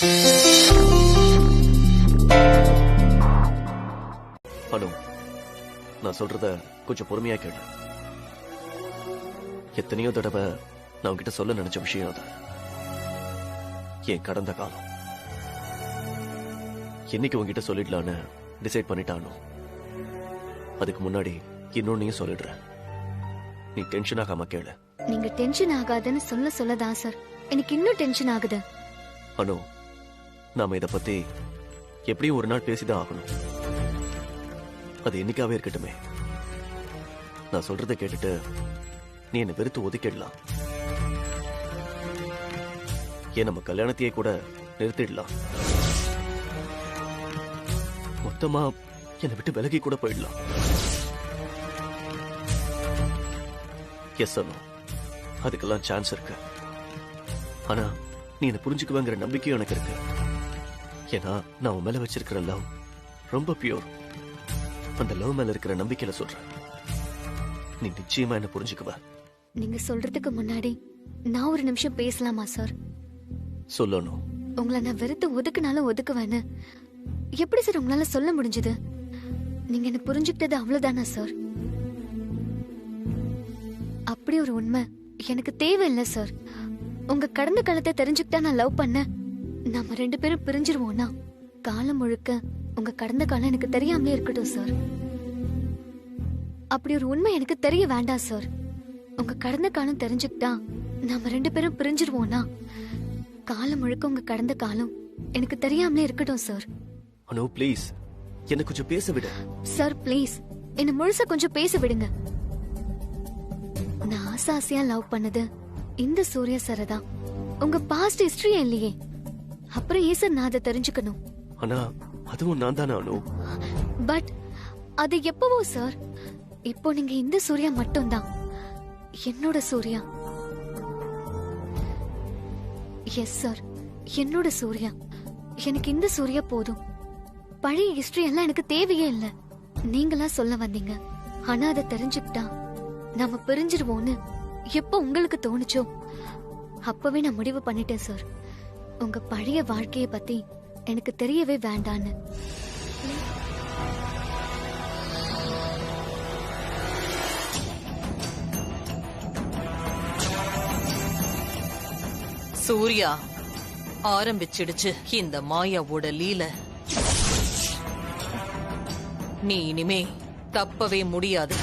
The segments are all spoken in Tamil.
அனு, நான் சொல்றத கொஞ்சம் பொறுமையா கேளு. எத்தனையோ தடவை நான் உன்கிட்ட சொல்ல நினைச்ச விஷயம் அது. என் கடந்த காலம் என்னைக்கு உன்கிட்ட சொல்லிடலான்னு டிசைட் பண்ணிட்டானோ, அதுக்கு முன்னாடி இன்னொன்னையும் சொல்லிடுறேன். நீ டென்ஷன் ஆகாம கேளு. நீங்க டென்ஷன் ஆகாதுன்னு சொல்லதான் சார் எனக்கு இன்னும் டென்ஷன் ஆகுது. அனு, நாம இத பத்தி எப்படியும் ஒரு நாள் பேசிதான் ஆகணும். அது என்னைக்காவே இருக்கட்டுமே. நான் சொல்றதை கேட்டுட்டு நீ என்ன வெறுத்து ஒதுக்கிடலாம். ஏன் நம்ம கல்யாணத்தையே கூட நிறுத்திடலாம். மொத்தமா என்னை விட்டு விலகி கூட போயிடலாம். எஸ் அனு, அதுக்கெல்லாம் சான்ஸ் இருக்கு. ஆனா நீ என்ன புரிஞ்சுக்குவேங்கிற நம்பிக்கையும் எனக்கு இருக்கு. ஏன்னா நான் உன் மேல வச்சிருக்கிற லவ் ரொம்ப பியூர். அந்த லவ் மேல இருக்கிற நம்பிக்கையில சொல்றேன். நீ நிச்சயமா என்ன புரிஞ்சுக்குவ. நீங்க சொல்றதுக்கு முன்னாடி நான் ஒரு நிமிஷம் பேசலாமா சார்? சொல்லணும். உங்களை நான் வெறுத்து ஒதுக்குனாலும் ஒதுக்குவேன்னு எப்படி சார் உங்களால சொல்ல முடிஞ்சது? நீங்க என்ன புரிஞ்சுக்கிட்டது அவ்வளவுதானா சார்? அப்படி ஒரு உண்மை எனக்கு தேவையில்லை சார். உங்க கடந்த காலத்தை தெரிஞ்சுக்கிட்டா நான் லவ் பண்ண நம்ம 2 பேரும் பிரிஞ்சிருவோம்னா காலம் முழுக்க உங்க கடந்த காலம் எனக்கு தெரியாமலே இருக்கட்டும் சார். அப்படி ஒரு உண்மை எனக்கு தெரிய வேண்டாம் சார். உங்க கடந்த காலம் தெரிஞ்சுக்கிட்டா நாம 2 பேரும் பிரிஞ்சிருவோம்னா காலம் முழுக்க உங்க கடந்த காலம் எனக்கு தெரியாமலே இருக்கட்டும் சார். அனு ப்ளீஸ், என்ன கொஞ்சம் பேச விடு. சார் ப்ளீஸ், என்ன முழுசா கொஞ்சம் பேச விடுங்க. நான் ஆசாசியா லவ் பண்ணது இந்த சூர்யா சார் தான். உங்க பாஸ்ட் ஹிஸ்டரி இல்லையே, அப்புறம் ஏன் சார் நான் அதை தெரிஞ்சுக்கணும்? ஆனா அதுவும் நான் தானே அனு. பட் அது எப்பவோ சார். இப்போ நீங்க இந்த சூர்யா மட்டும்தான் என்னோட சூர்யா. எஸ் சார், என்னோட சூர்யா. எனக்கு இந்த சூர்யா போதும். பழைய ஹிஸ்டரி எல்லாம் எனக்கு தேவையே இல்ல. நீங்களா சொல்ல வந்தீங்க. ஆனா அதை தெரிஞ்சுக்கிட்டா நாம பிரிஞ்சிருவோம்னு எப்ப உங்களுக்கு தோணுச்சோ அப்பவே நான் முடிவு பண்ணிட்டேன் சார். உங்க பழைய வாழ்க்கைய பத்தி எனக்கு தெரியவே வேண்டான்னு. சூர்யா, ஆரம்பிச்சிடுச்சு இந்த மாயாவோட லீல. நீ இனிமே தப்பவே முடியாது.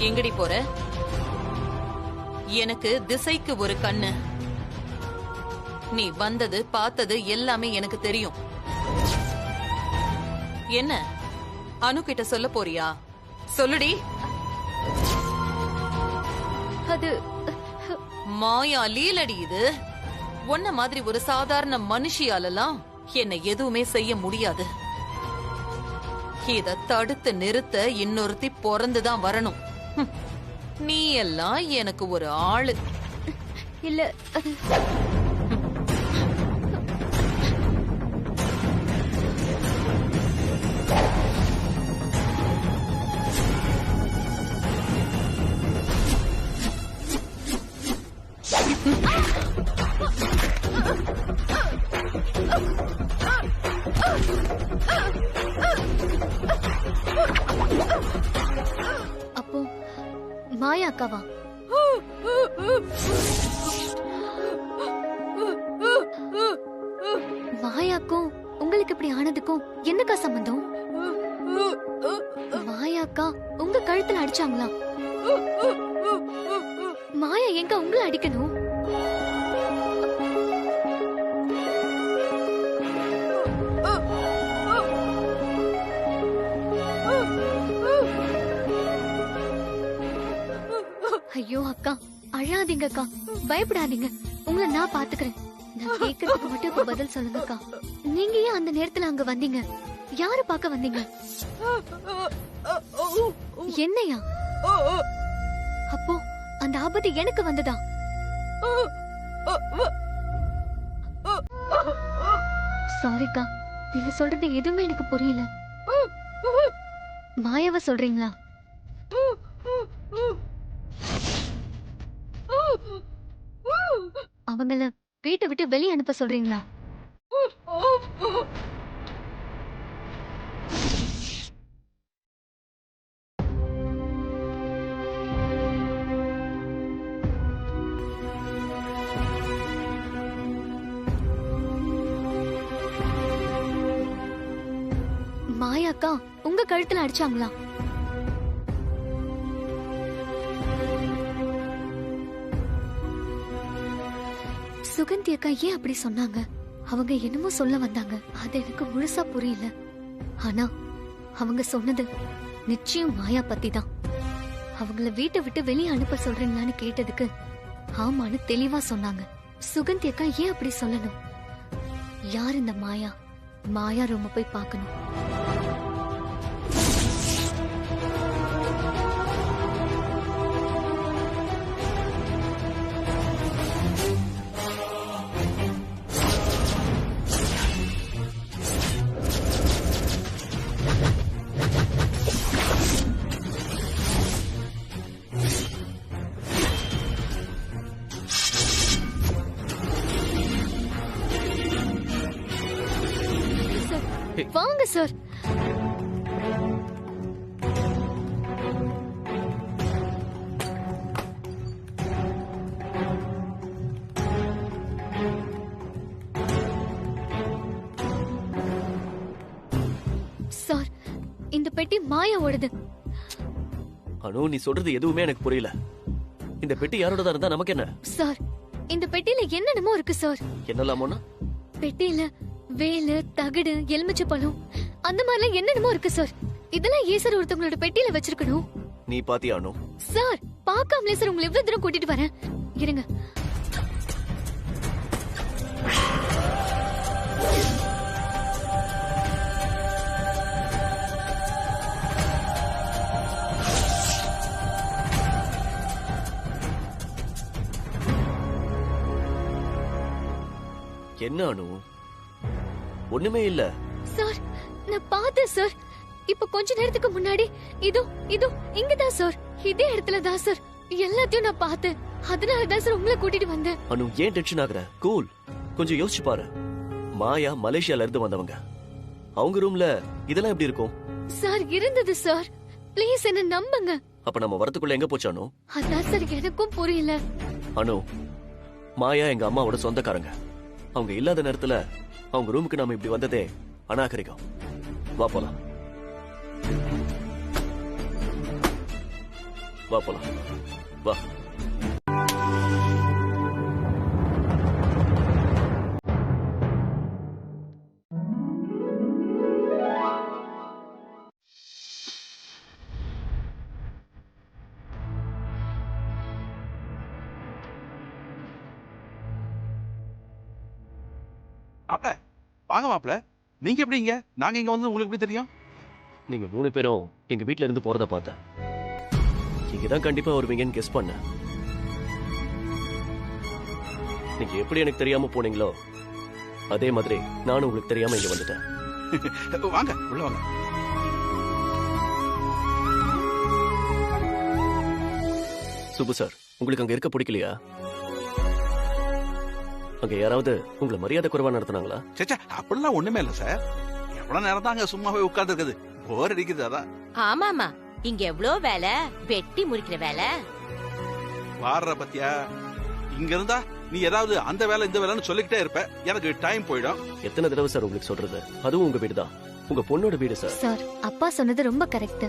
எங்கடி போற? எனக்கு திசைக்கு ஒரு கண்ணு. நீ வந்தது பார்த்தது எல்லாமே எனக்கு தெரியும். என்ன அனு கிட்ட சொல்ல போறியா? சொல்லுடி. அது மாயா லீலடி இது. உன்ன மாதிரி ஒரு சாதாரண மனுஷியாலலாம் என்ன எதுவுமே செய்ய முடியாது. இத தடுத்து நிறுத்த இன்னொருத்தி பிறந்துதான் வரணும். நீ எல்லாம் எனக்கு ஒரு ஆளு இல்ல. அப்போ மாயா அக்காவா? மாயாக்கும் உங்களுக்கு இப்படி ஆனதுக்கும் என்னக்கா சம்பந்தம்? மாயாக்கா உங்க கழுத்துல அடிச்சாங்களா? மாயா எங்க உங்களை அடிக்கணும்? ஐயோ அக்கா, அழாதீங்க அக்கா, பயப்படாதீங்க. உங்களை நான் பாத்துக்கிறேன். நான் கேக்குறதுக்கு மட்டும் இப்ப பதில் சொல்லுங்க அக்கா. நீங்க ஏன் அந்த நேரத்துல அங்க வந்தீங்க? யாரு பார்க்க வந்தீங்க? என்னையா? அப்போ அந்த ஆபத்து எனக்கு வந்ததா? சாரிக்கா, நீங்க சொல்றது எதுவுமே எனக்கு புரியல. மாயாவ சொல்றீங்களா? அவங்கள வீட்டை விட்டு வெளியே அனுப்ப சொல்றீங்களா? மாயாக்கா உங்க கழுத்துல அடிச்சாங்களா? சுகந்தி அக்கா ஏன் அப்படி சொன்னாங்க? அவங்க என்னமோ சொல்ல வந்தாங்க, அது எனக்கு முழுசா புரியல. ஆனா அவங்க சொன்னது நிச்சயம் மாயா பத்தி தான். அவங்கள வீட்டை விட்டு வெளியே அனுப்ப சொல்றீங்களான்னு கேட்டதுக்கு ஆமான்னு தெளிவா சொன்னாங்க. சுகந்தி அக்கா ஏன் அப்படி சொல்லணும்? யார் இந்த மாயா? மாயா ரூம போய் பார்க்கணும். வாங்க சார். சார், இந்த பெட்டி மாயாவோடது. அனு, நீ சொல்றது எதுவுமே எனக்கு புரியல. இந்த பெட்டி யாரோடதா இருந்தா நமக்கு என்ன? சார், இந்த பெட்டியில என்னென்னமோ இருக்கு சார். என்னலாமோனா? பெட்டியில வேலு, தகடு, எலுமிச்சை பழம், அந்த மாதிரிலாம் என்னென்னமோ இருக்கு சார். இதெல்லாம் ஏன் சார் ஒருத்தவங்களோட பெட்டியில வச்சிருக்கணும்? நீ பாத்தியா அனு? சார், பார்க்காமலே சார் உங்களை எவ்வளவு தூரம் கூட்டிட்டு வரேன். இருங்க. என்ன அனு? ஒண்ணுமே இல்ல. சார், நான் பார்த்தேன் சார். இப்ப கொஞ்ச நேரத்துக்கு முன்னாடி இதோ இதோ இங்கதான் சார், இதே இடத்துல தான் சார் எல்லாத்தையும் நான் பார்த்தேன். அதனாலதான் சார் உங்களை கூட்டிட்டு வந்தேன். அனு, ஏன் டென்ஷன் ஆகுற? கூல். கொஞ்சம் யோசிச்சு பாரு. மாயா மலேசியால இருந்து வந்தவங்க. அவங்க ரூம்ல இதெல்லாம் எப்படி இருக்கும்? சார், இருந்தது சார். ப்ளீஸ் என்ன நம்புங்க. அப்ப நம்ம வரதுக்குள்ள எங்க போச்சு அனு? அதான் சார் எனக்கும் புரியல. அனு, மாயா எங்க அம்மாவோட சொந்தக்காரங்க. அவங்க இல்லாத நேரத்துல அவங்க ரூமுக்கு நாம இப்படி வந்ததே அநாகரிகம். வா போலாம். வா போலாம். வா. மாப்ள, வாங்க மாப்ள. நீங்க எப்படிங்க? நாங்க இங்க வந்து உங்களுக்கு எப்படி தெரியும்? நீங்க 3 பேரும் எங்க வீட்ல இருந்து போறத பார்த்தேன். இங்கதான் கண்டிப்பா வருவீங்கன்னு கெஸ் பண்ணேன். நீங்க எப்படி எனக்கு தெரியாம போனீங்களோ அதே மாதிரி நானும் உங்களுக்கு தெரியாம இங்க வந்துட்டேன். வாங்க, உள்ள வாங்க. சுபு சார், உங்களுக்கு அங்க இருக்க பிடிக்கலையா? அங்க யாராவது உங்களை மரியாதை குறைவா நடத்துனாங்களா? சேச்சா, அப்படிலாம் ஒண்ணுமே இல்ல சார். எவ்வளவு நேரம் தான் அங்க சும்மாவே உட்கார்ந்து இருக்குது, போர் அடிக்குது. அதான். ஆமாமா, இங்க எவ்வளோ வேலை, வெட்டி முறிக்கிற வேலை. வாடுற பத்தியா? இங்க இருந்தா நீ ஏதாவது அந்த வேலை இந்த வேலைன்னு சொல்லிக்கிட்டே இருப்ப, எனக்கு டைம் போயிடும். எத்தனை தடவை சார் உங்களுக்கு சொல்றது? அதுவும் உங்க வீடு தான், உங்க பொண்ணோட வீடு சார். சார், அப்பா சொன்னது ரொம்ப கரெக்ட்.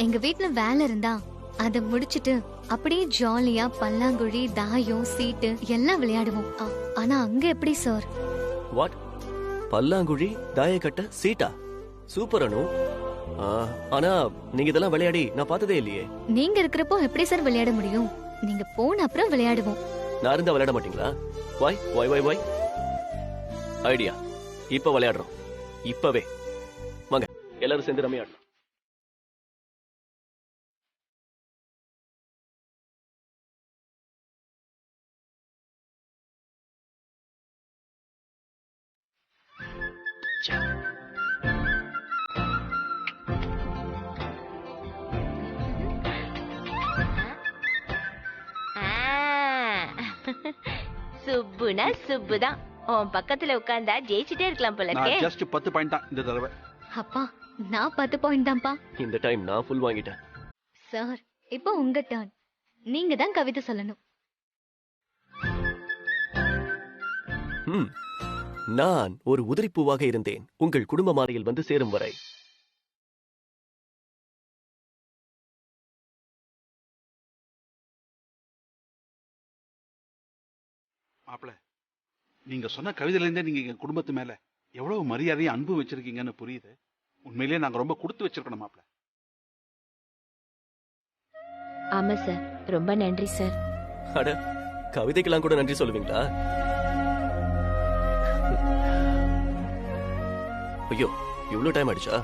எங்க வீட்ல வேலை இருந்தா அத முடிச்சிட்டு அப்படியே ஜாலியா பல்லாங்குழி, தாயம், சீட்டு எல்லாம் விளையாடுவோம். ஆனா அங்க எப்படி சார்? வாட்? பல்லாங்குழி, தாயக்கட்ட, சீட்டா? சூப்பர் அனு. ஆனா நீங்க இதெல்லாம் விளையாடி நான் பார்த்ததே இல்லையே. நீங்க இருக்கிறப்போ எப்படி சார் விளையாட முடியும்? நீங்க போன அப்புறம் விளையாடுவோம். நான் இருந்தா விளையாட மாட்டீங்களா? வாய் வாய் வாய் வாய். ஐடியா. இப்ப விளையாடுறோம். இப்பவே வாங்க எல்லாரும் சேர்ந்து ரம்மி ஆடலாம். சுப்புனா சுப்புதான். உன் பக்கத்துல உட்கார்ந்தா ஜெயிச்சுட்டே இருக்கலாம் போல இருக்கே. நான் ஜஸ்ட் 10 பாயிண்ட் தான் இந்த தடவை. அப்பா நான் 10 பாயிண்ட் தான்ப்பா. இந்த டைம் நான் ஃபுல் வாங்கிட்டேன். சார் இப்போ உங்க டர்ன். நீங்க தான் கவிதை சொல்லணும். நான் ஒரு உதிரிப்பூவாக இருந்தேன் உங்கள் குடும்ப மாலையில் வந்து சேரும் வரை. மாப்பிள, நீங்க சொன்ன கவிதையில இருந்தே நீங்க எங்க குடும்பத்து மேல எவ்வளவு மரியாதையும் அன்பு வச்சிருக்கீங்கன்னு புரியுது. உண்மையிலேயே நாங்க ரொம்ப கொடுத்து வச்சிருக்கணும் மாப்பிள. ஆமா சார், ரொம்ப நன்றி சார். அட, கவிதைக்கெல்லாம் கூட நன்றி சொல்லுவீங்களா? ஐயோ, இவ்வளவு டைம் ஆயிடுச்சா?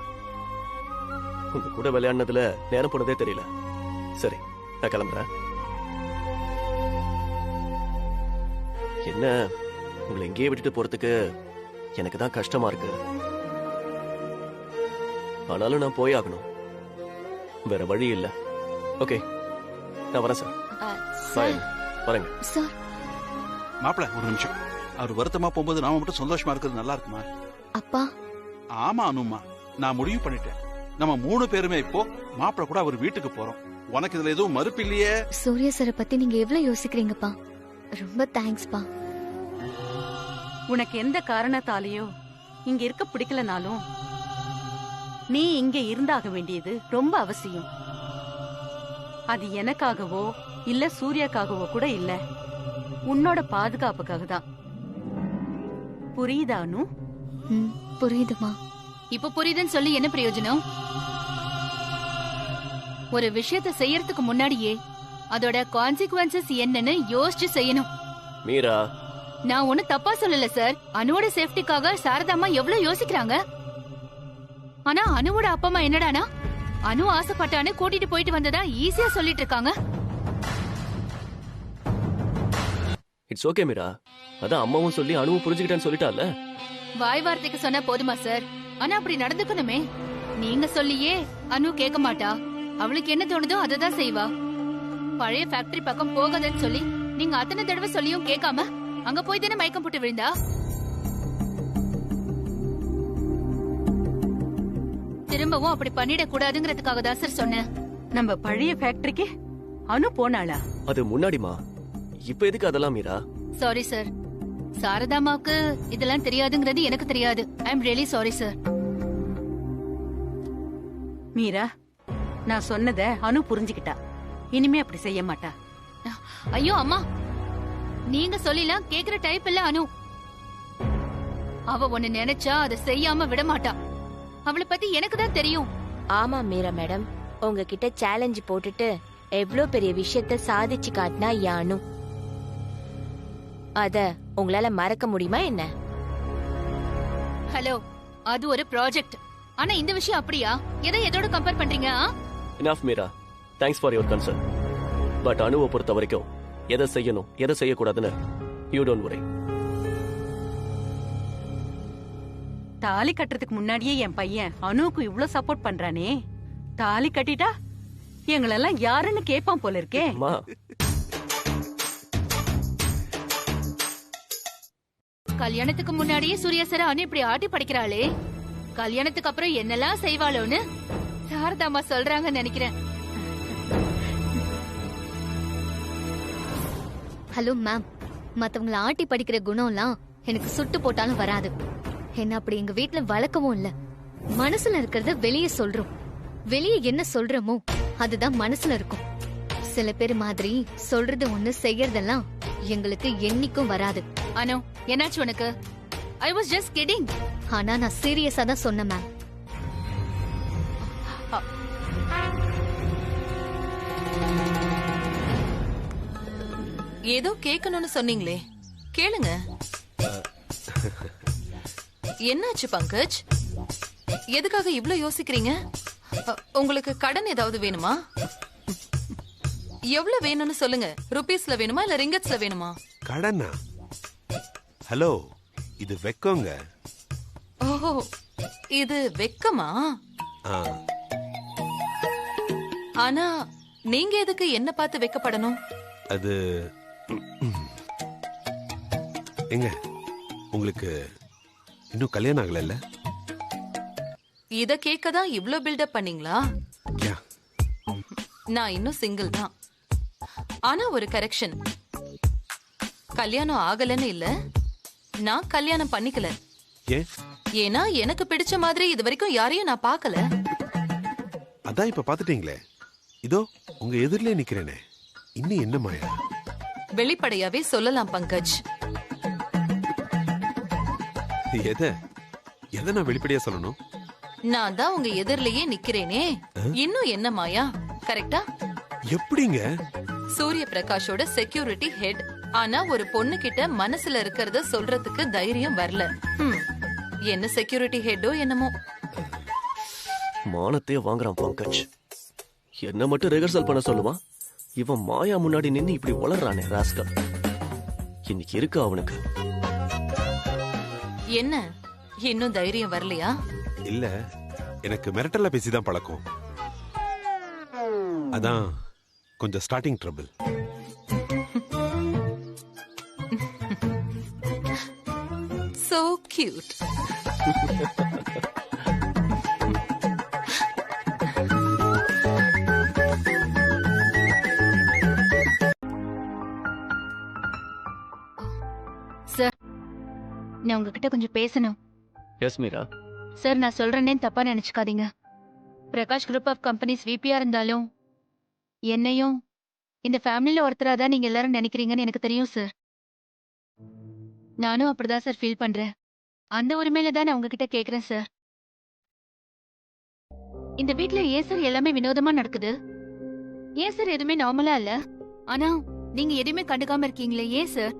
உங்க கூட விளையாடுனதுல நேரம் போனதே தெரியல. சரி, நான் கிளம்புறேன். என்ன, உங்களை எங்கேயே விட்டுட்டு போறதுக்கு எனக்கு தான் கஷ்டமா இருக்கு. ஆனாலும் நான் போய் ஆகணும். வேற வழி இல்ல. ஓகே, நான் வரேன் சார். சார் வரேங்க சார். மாப்பிள, ஒரு நிமிஷம். அவர் வருத்தமா போகும்போது நாம மட்டும் சந்தோஷமா இருக்கிறது நல்லா இருக்குமா? அப்பா. ஆமா அனுமா, நான் முடிவு பண்ணிட்டேன். நம்ம 3 பேருமே இப்போ மாப்பிள கூட அவர் வீட்டுக்கு போறோம். உனக்கு இதுல எதுவும் மறுப்பு இல்லையே? சூர்யா சாரை பத்தி நீங்க எவ்வளவு யோசிக்கிறீங்கப்பா. ரொம்ப தேங்க்ஸ்பா. உனக்கு எந்த காரணத்தாலேயோ இங்க இருக்க பிடிக்கலனாலும் நீ இங்க இருந்தாக வேண்டியது ரொம்ப அவசியம். அது எனக்காகவோ இல்ல சூர்யாக்காகவோ கூட இல்ல, உன்னோட பாதுகாப்புக்காக தான். புரியுதானு? புரியுதுமா. இப்ப புரியுதுன்னு சொல்லி என்ன பிரயோஜனம்? ஒரு விஷயத்தை செய்யறதுக்கு முன்னாடியே அதோட கான்சிக்வன்சஸ் என்னன்னு யோசிச்சு செய்யணும். மீரா, நான் ஒண்ணு தப்பா சொல்லல சார். அனுவோட சேஃப்டிக்காக சாரதாமா எவ்வளவு யோசிக்கிறாங்க. ஆனா அனுவோட அப்பா அம்மா என்னடானா, அனு ஆசைப்பட்டான்னு கூட்டிட்டு போயிட்டு வந்ததா ஈஸியா சொல்லிட்டு இருக்காங்க. It's okay Meera. அதான் அம்மாவும் சொல்லி அனுவும் புரிஞ்சுக்கிட்டேன்னு சொல்லிட்டால. வாய் வார்த்தைக்கு சொன்னா போதுமா சார்? ஆனா அப்படி நடந்துக்கணுமே. நீங்க சொல்லியே அனு கேட்க மாட்டா. அவளுக்கு என்ன தோணுதோ அததான் செய்வா. பழைய ஃபேக்டரி பக்கம் போகாதன்னு சொல்லி நீங்க அத்தனை தடவை சொல்லியும் கேட்காம அங்க போய் தானே மயக்கம் போட்டு விழுந்தா. திரும்பவும் அப்படி பண்ணிட கூடாதுங்கிறதுக்காக தான் சார் சொன்னேன். நம்ம பழைய ஃபேக்டரிக்கு அனு போனாளா? அது முன்னாடிமா, இப்ப எதுக்கு அதெல்லாம் மீரா? Sorry sir. சாரதாமாவுக்கு இதெல்லாம் தெரியாதுங்கிறது எனக்கு தெரியாது. I am really sorry sir. Meera, நான் சொன்னத அனு புரிஞ்சுக்கிட்டா. இனிமே அப்படி செய்ய மாட்டா. ஐயோ அம்மா, நீங்க சொல்லிலாம் கேக்குற டைப் இல்ல அனு. அவ ஒன்னு நினைச்சா அதை செய்யாம விட மாட்டா. அவளை பத்தி எனக்கு தான் தெரியும். ஆமா மீரா மேடம், உங்ககிட்ட சேலஞ்ச் போட்டுட்டு எவ்ளோ பெரிய விஷயத்த சாதிச்சு காட்டினா யானு. அத உங்களால மறக்க முடியுமா என்ன? ஹலோ, அது ஒரு ப்ராஜெக்ட். ஆனா இந்த விஷயம் அப்படியா? எதை எதோட கம்பேர் பண்றீங்க? Enough Meera. Thanks for your concern. But அனுவை பொறுத்த வரைக்கும் எதை செய்யணும் எதை செய்யக்கூடாதுன்னு யூ டோன்ட் வரி. தாலி கட்டுறதுக்கு முன்னாடியே என் பையன் அனுவுக்கு இவ்ளோ சப்போர்ட் பண்றானே, தாலி கட்டிட்டா எங்களெல்லாம் யாருன்னு கேட்பான் போல இருக்கே. அம்மா, கல்யாணத்துக்கு முன்னாடியே சூர்யா சார் அனு இப்படி ஆட்டி படிக்கிறாளே, கல்யாணத்துக்கு அப்புறம் என்னெல்லாம் செய்வாளோன்னு சாரதாமா சொல்றாங்கன்னு நினைக்கிறேன். ஹலோ மேம், மத்தவங்கள ஆட்டி படிக்கிற குணம்லாம் எனக்கு சுட்டு போட்டாலும் வராது. என்ன அப்படி எங்க வீட்ல வழக்கமும் இல்ல. மனசுல இருக்கிறத வெளியே சொல்றோம். வெளியே என்ன சொல்றோமோ அதுதான் மனசுல இருக்கும். சில பேர் மாதிரி சொல்றது ஒண்ணு செய்யறதெல்லாம் எங்களுக்கு என்னைக்கும் வராது. அனு, என்னாச்சு உனக்கு? I was just kidding. ஆனா நான் சீரியஸா தான் சொன்னேன் மேம். ஏதோ கேட்கணும்னு சொன்னீங்களே, கேளுங்க. என்னாச்சு பங்கஜ்? எதுக்காக இவ்ளோ யோசிக்கிறீங்க? உங்களுக்கு கடன் ஏதாவது வேணுமா? எவ்வளவு வேணும்னு சொல்லுங்க. ருபீஸ்ல வேணுமா இல்ல ரிங்கட்ஸ்ல வேணுமா? கடனா? ஹலோ, இது வெக்கங்க. ஓஹோ, இது வெக்கமா? ஆனா நீங்க எதுக்கு என்ன பார்த்து வெக்கப்படணும்? அது எங்க உங்களுக்கு இன்னும் கல்யாணம் ஆகல? இத கேட்கதான் இவ்ளோ பில்டப் பண்ணீங்களா? யா, நான் இன்னும் சிங்கிள் தான். ஆனா ஒரு கரெக்ஷன், கல்யாணம் ஆகலன்னு இல்ல, நான் கல்யாணம் பண்ணிக்கல. ஏன்? ஏன்னா எனக்கு பிடிச்ச மாதிரி இது வரைக்கும் யாரையும் நான் பார்க்கல. அதான் இப்ப பாத்துட்டீங்களே, இதோ உங்க எதிரிலே நிக்கிறேனே, இன்னும் என்ன மாயா? வெளிப்படையாவே சொல்லலாம் பங்கஜ். எதை நான் வெளிப்படையா சொல்லணும்? நான் தான் உங்க எதிரிலேயே நிக்கிறேனே, இன்னும் என்ன மாயா? கரெக்டா? எப்படிங்க? சூரிய பிரகாஷோட செக்யூரிட்டி ஹெட். ஆனா ஒரு பொண்ணு கிட்ட மனசுல இருக்கிறத சொல்றதுக்கு தைரியம் வரல. என்ன செக்யூரிட்டி ஹெட்டோ என்னமோ. மானத்தையே வாங்குறான் பங்கஜ். என்ன மட்டும் ரிஹர்சல் பண்ண சொல்லுவான். இவன் மாயா முன்னாடி நின்னு இப்படி வளர்றானே ராஸ்கல். இன்னைக்கு இருக்கா அவனுக்கு? என்ன இன்னும் தைரியம் வரலையா? இல்ல, எனக்கு மிரட்டல்ல பேசிதான் பழக்கம். அதான் கொஞ்சம் starting trouble. So cute. Sir, நான் உங்ககிட்ட கொஞ்சம் பேசணும். எஸ் மீரா. சார், நான் சொல்றேன்னே தப்பா நினைச்சுக்காதீங்க. பிரகாஷ் குரூப் ஆஃப் கம்பெனிஸ் விபியா இருந்தாலும் என்னையும் இந்த ஃபேமிலியில ஒருத்தரா தான் நீங்க எல்லாரும் நினைக்கிறீங்கன்னு எனக்கு தெரியும் சார். நானும் அப்படிதான் சார் ஃபீல் பண்றேன். அந்த உரிமையில தான் நான் உங்ககிட்ட கேக்குறேன் சார். இந்த வீட்ல ஏன் சார் எல்லாமே வினோதமா நடக்குது? ஏன் சார் எதுவுமே நார்மலா இல்ல? ஆனா நீங்க எதுவுமே கண்டுக்காம இருக்கீங்களே, ஏன் சார்?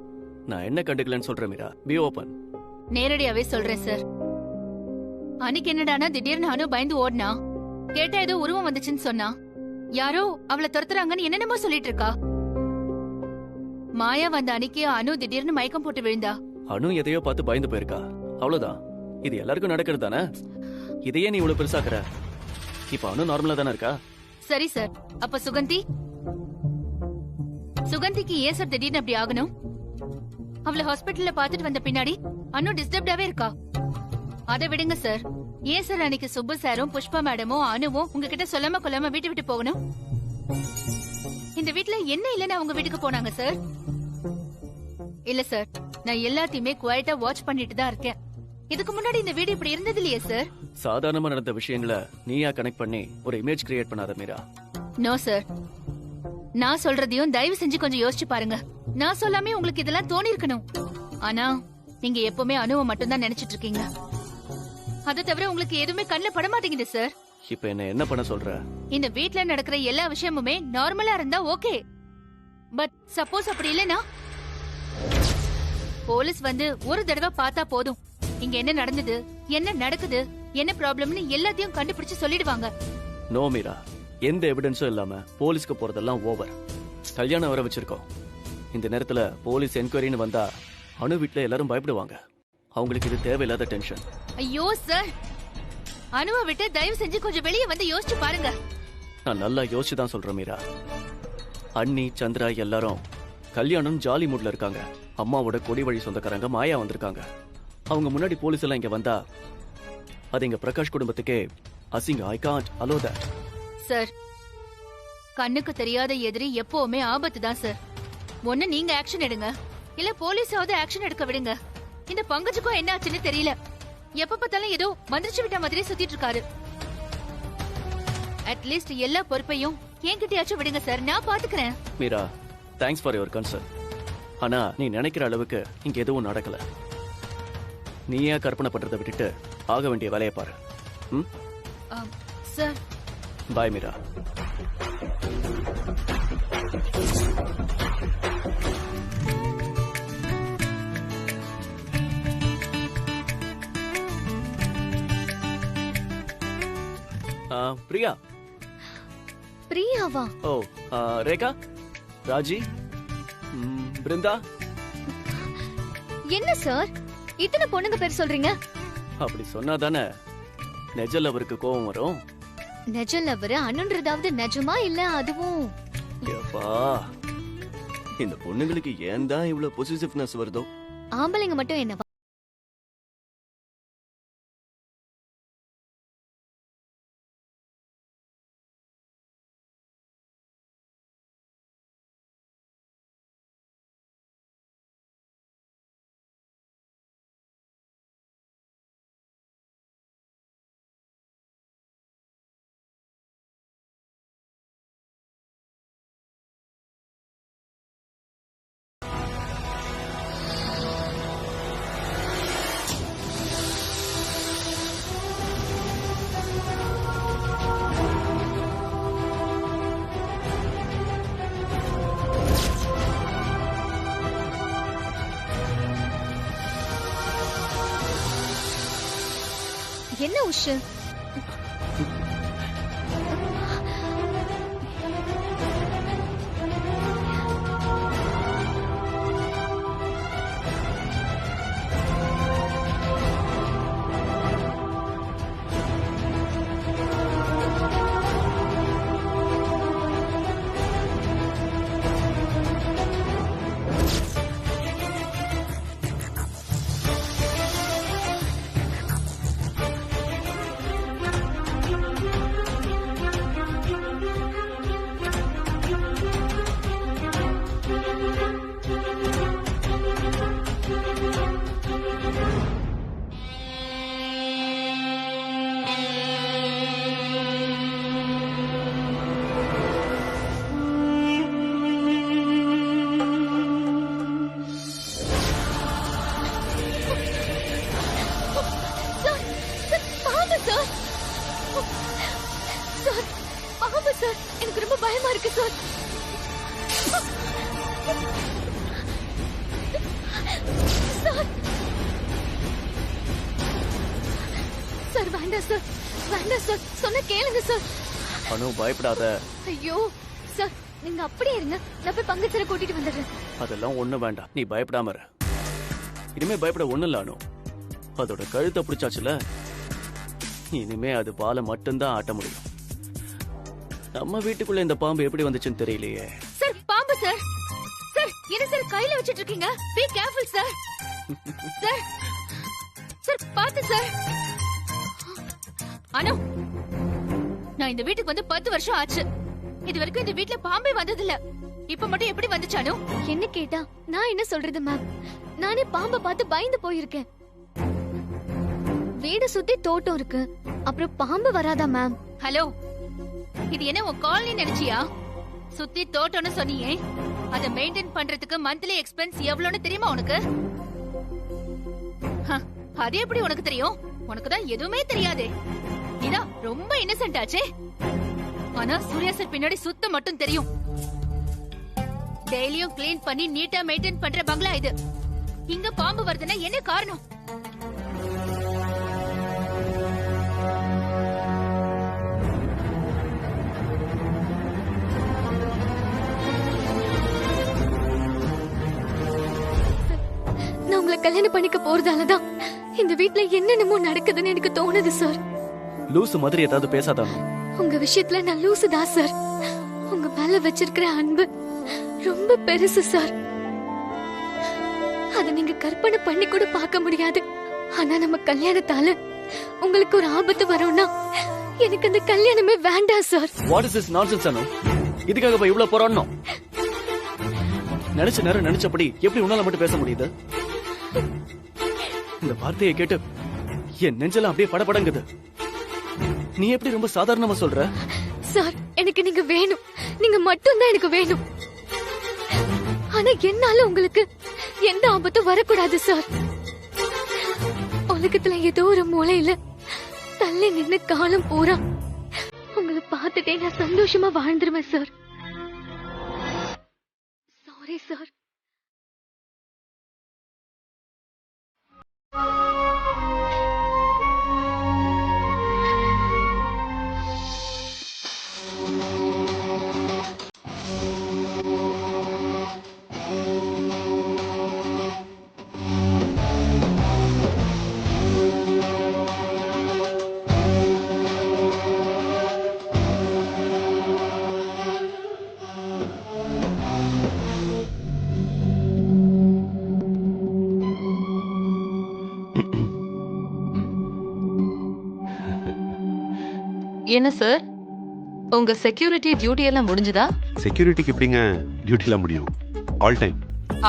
நான் என்ன கண்டுக்கலன்னு சொல்றேன் மீரா. Be open. நேரடியாவே சொல்றேன் சார். அன்னைக்கு என்னடானா திடீர்னு அனு பயந்து ஓடுனா. கேட்டா ஏதோ உருவம் வந்துச்சுன்னு சொன்னா. யாரோ அவளை துரத்துறாங்கன்னு என்னென்னமோ சொல்லிட்டு இருக்கா. மாயா வந்த அன்னைக்கு அனு திடீர்னு மயக்கம் போட்டு விழுந்தா. அனு எதையோ பார்த்து பயந்து போயிருக்கா, அவ்வளவுதான். இது எல்லாருக்கும் நடக்கிறது தானே. இதையே நீ இவ்வளவு பெருசாக்குற. இப்ப அனு நார்மலா தானே இருக்கா? சரி சார், அப்ப சுகந்தி சுகந்திக்கு ஏன் சார் திடீர்னு அப்படி ஆகணும்? அவளை ஹாஸ்பிட்டல்ல பாத்துட்டு வந்த பின்னாடி அனு டிஸ்டர்ப்டாவே இருக்கா. அதை விடுங்க சார். ஏன் சார் அன்னைக்கு சுப்பு சாரும் புஷ்பா மேடமும் அனுவும் உங்ககிட்ட சொல்லாம கொல்லாம வீட்டு விட்டு போகணும்? இந்த வீட்ல என்ன இல்லன்னு அவங்க வீட்டுக்கு போனாங்க சார்? இல்ல சார், நான் எல்லாத்தையுமே குவைட்டா வாட்ச் பண்ணிட்டு தான் இருக்கேன். இதுக்கு முன்னாடி இந்த வீடு இப்படி இருந்தது இல்லையே சார். சாதாரணமா நடந்த விஷயங்களை நீயா கனெக்ட் பண்ணி ஒரு இமேஜ் கிரியேட் பண்ணாத மீரா. நோ சார், நான் சொல்றதையும் தயவு செஞ்சு கொஞ்சம் யோசிச்சு பாருங்க. நான் சொல்லாமே உங்களுக்கு இதெல்லாம் தோணி இருக்கணும். ஆனா நீங்க எப்பவுமே அனுவை மட்டும் தான் நினைச்சிட்டு இருக்கீங்க. அதை தவிர உங்களுக்கு எதுவுமே கண்ணுல பட மாட்டேங்குது சார். இப்ப என்ன பண்ண சொல்ற? இந்த வீட்ல நடக்கிற எல்லா விஷயமுமே நார்மலா இருந்தா ஓகே. பட் சப்போஸ் அப்படி இல்லனா போலீஸ் வந்து ஒரு தடவை பார்த்தா போதும். இங்க என்ன நடந்தது, என்ன நடக்குது, என்ன ப்ராப்ளம்னு எல்லாத்தையும் கண்டுபிடிச்சு சொல்லிடுவாங்க. நோ மீரா, எந்த எவிடன்ஸும் இல்லாம போலீஸ்க்கு போறதெல்லாம் ஓவர். கல்யாணம் வர வச்சிருக்கோம். இந்த நேரத்துல போலீஸ் என்கொயரின்னு வந்தா அனு வீட்ல எல்லாரும் பயப்படுவாங்க. அவங்களுக்கு இது தேவையில்லாத டென்ஷன். ஐயோ சார், அனுவை விட்டு தயவு செஞ்சு கொஞ்சம் வெளியே வந்து யோசிச்சு பாருங்க. நான் நல்லா யோசிச்சு தான் சொல்றேன் மீரா. அண்ணி, சந்திரா எல்லாரும் கல்யாணம் ஜாலி மூட்ல இருக்காங்க. அம்மாவோட கொடி வழி சொந்தக்காரங்க மாயா வந்திருக்காங்க. அவங்க முன்னாடி போலீஸ் எல்லாம் இங்க வந்தா அது எங்க பிரகாஷ் குடும்பத்துக்கே அசிங்க. I can't allow that. Sir, கண்ணுக்கு தெரியாத எதிரி எப்பவுமே ஆபத்து தான் சார். ஒண்ணு நீங்க ஆக்ஷன் எடுங்க, இல்ல போலீஸாவது ஆக்ஷன் எடுக்க விடுங்க. இந்த பங்கஜுக்கும் என்ன ஆச்சுன்னு தெரியல. எப்ப பார்த்தாலும் ஏதோ மந்திரிச்சு விட்ட மாதிரி சுத்திட்டு இருக்காரு. அட்லீஸ்ட் எல்லா பொறுப்பையும் என்கிட்டயாச்சும் விடுங்க சார், நான் பாத்துக்கிறேன். Meera, thanks for your concern. ஆனா நீ நினைக்கிற அளவுக்கு இங்க எதுவும் நடக்கல. நீயே கற்பனை பண்றதை விட்டுட்டு ஆக வேண்டிய வேலையை பாரு. சார், பாய் மீரா. பிரியா. பிரியாவா? ஓ, ரேகா, ராஜி, பிருந்தா. என்ன சார் இத்தனை பொண்ணுங்க பேர் சொல்றீங்க? அப்படி சொன்னாதானே நெஜல் அவருக்கு கோபம் வரும். நெஜல் அவரு அனுன்றதாவது நிஜமா இல்ல அதுவும்? ஏப்பா, இந்த பொண்ணுங்களுக்கு ஏன் தான் இவ்வளவு பொசிசிவ்னஸ் வருதோ? ஆம்பளைங்க மட்டும் என்ன என்ன உஷு? சார், பாம்பு சார், எனக்கு ரொம்ப பயமா இருக்கு சார். சார், சார் வேண்டாம் சார், வேண்டாம் சார், சொன்ன கேளுங்க சார். அனு, பயப்படாத. ஐயோ சார், நீங்க அப்படியே இருங்க, நான் போய் பங்கச்சரை கூட்டிட்டு வந்துடுறேன். அதெல்லாம் ஒண்ணு வேண்டாம், நீ பயப்படாம இரு. இனிமே பயப்பட ஒண்ணு இல்ல அனு. அதோட கழுத்தை பிடிச்சாச்சுல, இனிமே அது பாலை மட்டும்தான் ஆட்ட முடியும். நம்ம வீட்டுக்குள்ள இந்த பாம்பு எப்படி வந்துச்சுன்னு தெரியலையே. சார், பாம்பு சார். சார், என்ன சார் கையில வச்சிட்டு இருக்கீங்க? பீ கேர்ஃபுல் சார். சார், சார் பாத்து சார். அனு, நான் இந்த வீட்டுக்கு வந்து 10 வருஷம் ஆச்சு. இது வரைக்கும் இந்த வீட்ல பாம்பே வந்தது இல்ல. இப்ப மட்டும் எப்படி வந்துச்சு அனு? என்ன கேட்டா நான் என்ன சொல்றது மேம்? நானே பாம்பை பார்த்து பயந்து போயிருக்கேன். வீடு சுத்தி தோட்டம் இருக்கு, அப்புறம் பாம்பு வராதா மேம்? ஹலோ, இது என்ன உன் காலனி நினைச்சியா? சுத்தி தோட்டம்னு சொன்னியே, அத மெயின்டைன் பண்றதுக்கு மந்த்லி எக்ஸ்பென்ஸ் எவ்வளவுன்னு தெரியுமா உனக்கு? அது எப்படி உனக்கு தெரியும்? உனக்கு தான் எதுவுமே தெரியாதே. நீதான் ரொம்ப இன்னசென்ட் ஆச்சே. ஆனா சூர்யா சார் பின்னாடி சுத்த மட்டும் தெரியும். டெய்லியும் கிளீன் பண்ணி நீட்டா மெயின்டைன் பண்ற பங்களா இது. இங்க பாம்பு வருதுன்னா என்ன காரணம்? நான் உங்களை கல்யாணம் பண்ணிக்க போறதாலதான் இந்த வீட்ல என்னென்னமோ நடக்குதுன்னு எனக்கு தோணுது சார். லூசு மாதிரி ஏதாவது பேசாதானு. உங்க விஷயத்துல நான் லூசுதான் சார். உங்க மேல வச்சிருக்கிற அன்பு ரொம்ப பெருசு சார். அத நீங்க கற்பனை பண்ணி கூட பார்க்க முடியாது. ஆனா நம்ம கல்யாணத்தால உங்களுக்கு ஒரு ஆபத்து வரும்னா எனக்கு அந்த கல்யாணமே வேண்டாம் sir. What is this nonsense Anu? இதுக்காக போய் இவ்வளவு போராடணும்? நினைச்ச நேரம் நினைச்சபடி எப்படி உன்னால மட்டும் பேச முடியுது? இந்த வார்த்தையை கேட்டு என் நெஞ்செல்லாம் அப்படியே படபடங்குது. நீ எப்படி ரொம்ப சாதாரணமா சொல்ற? சார், எனக்கு நீங்க வேணும். நீங்க மட்டும்தான் எனக்கு வேணும். ஆனா என்னால உங்களுக்கு எந்த ஆபத்தும் வரக்கூடாது சார். உலகத்துல ஏதோ ஒரு மூலையில தள்ளி நின்னு காலம் பூரா உங்களை பார்த்துட்டே நான் சந்தோஷமா வாழ்ந்துருவேன் சார். Sorry sir. என்ன சார், உங்க செக்யூரிட்டி டியூட்டி எல்லாம் முடிஞ்சுதா? செக்யூரிட்டிக்கு எப்படிங்க டியூட்டிலாம் முடியும்? All time.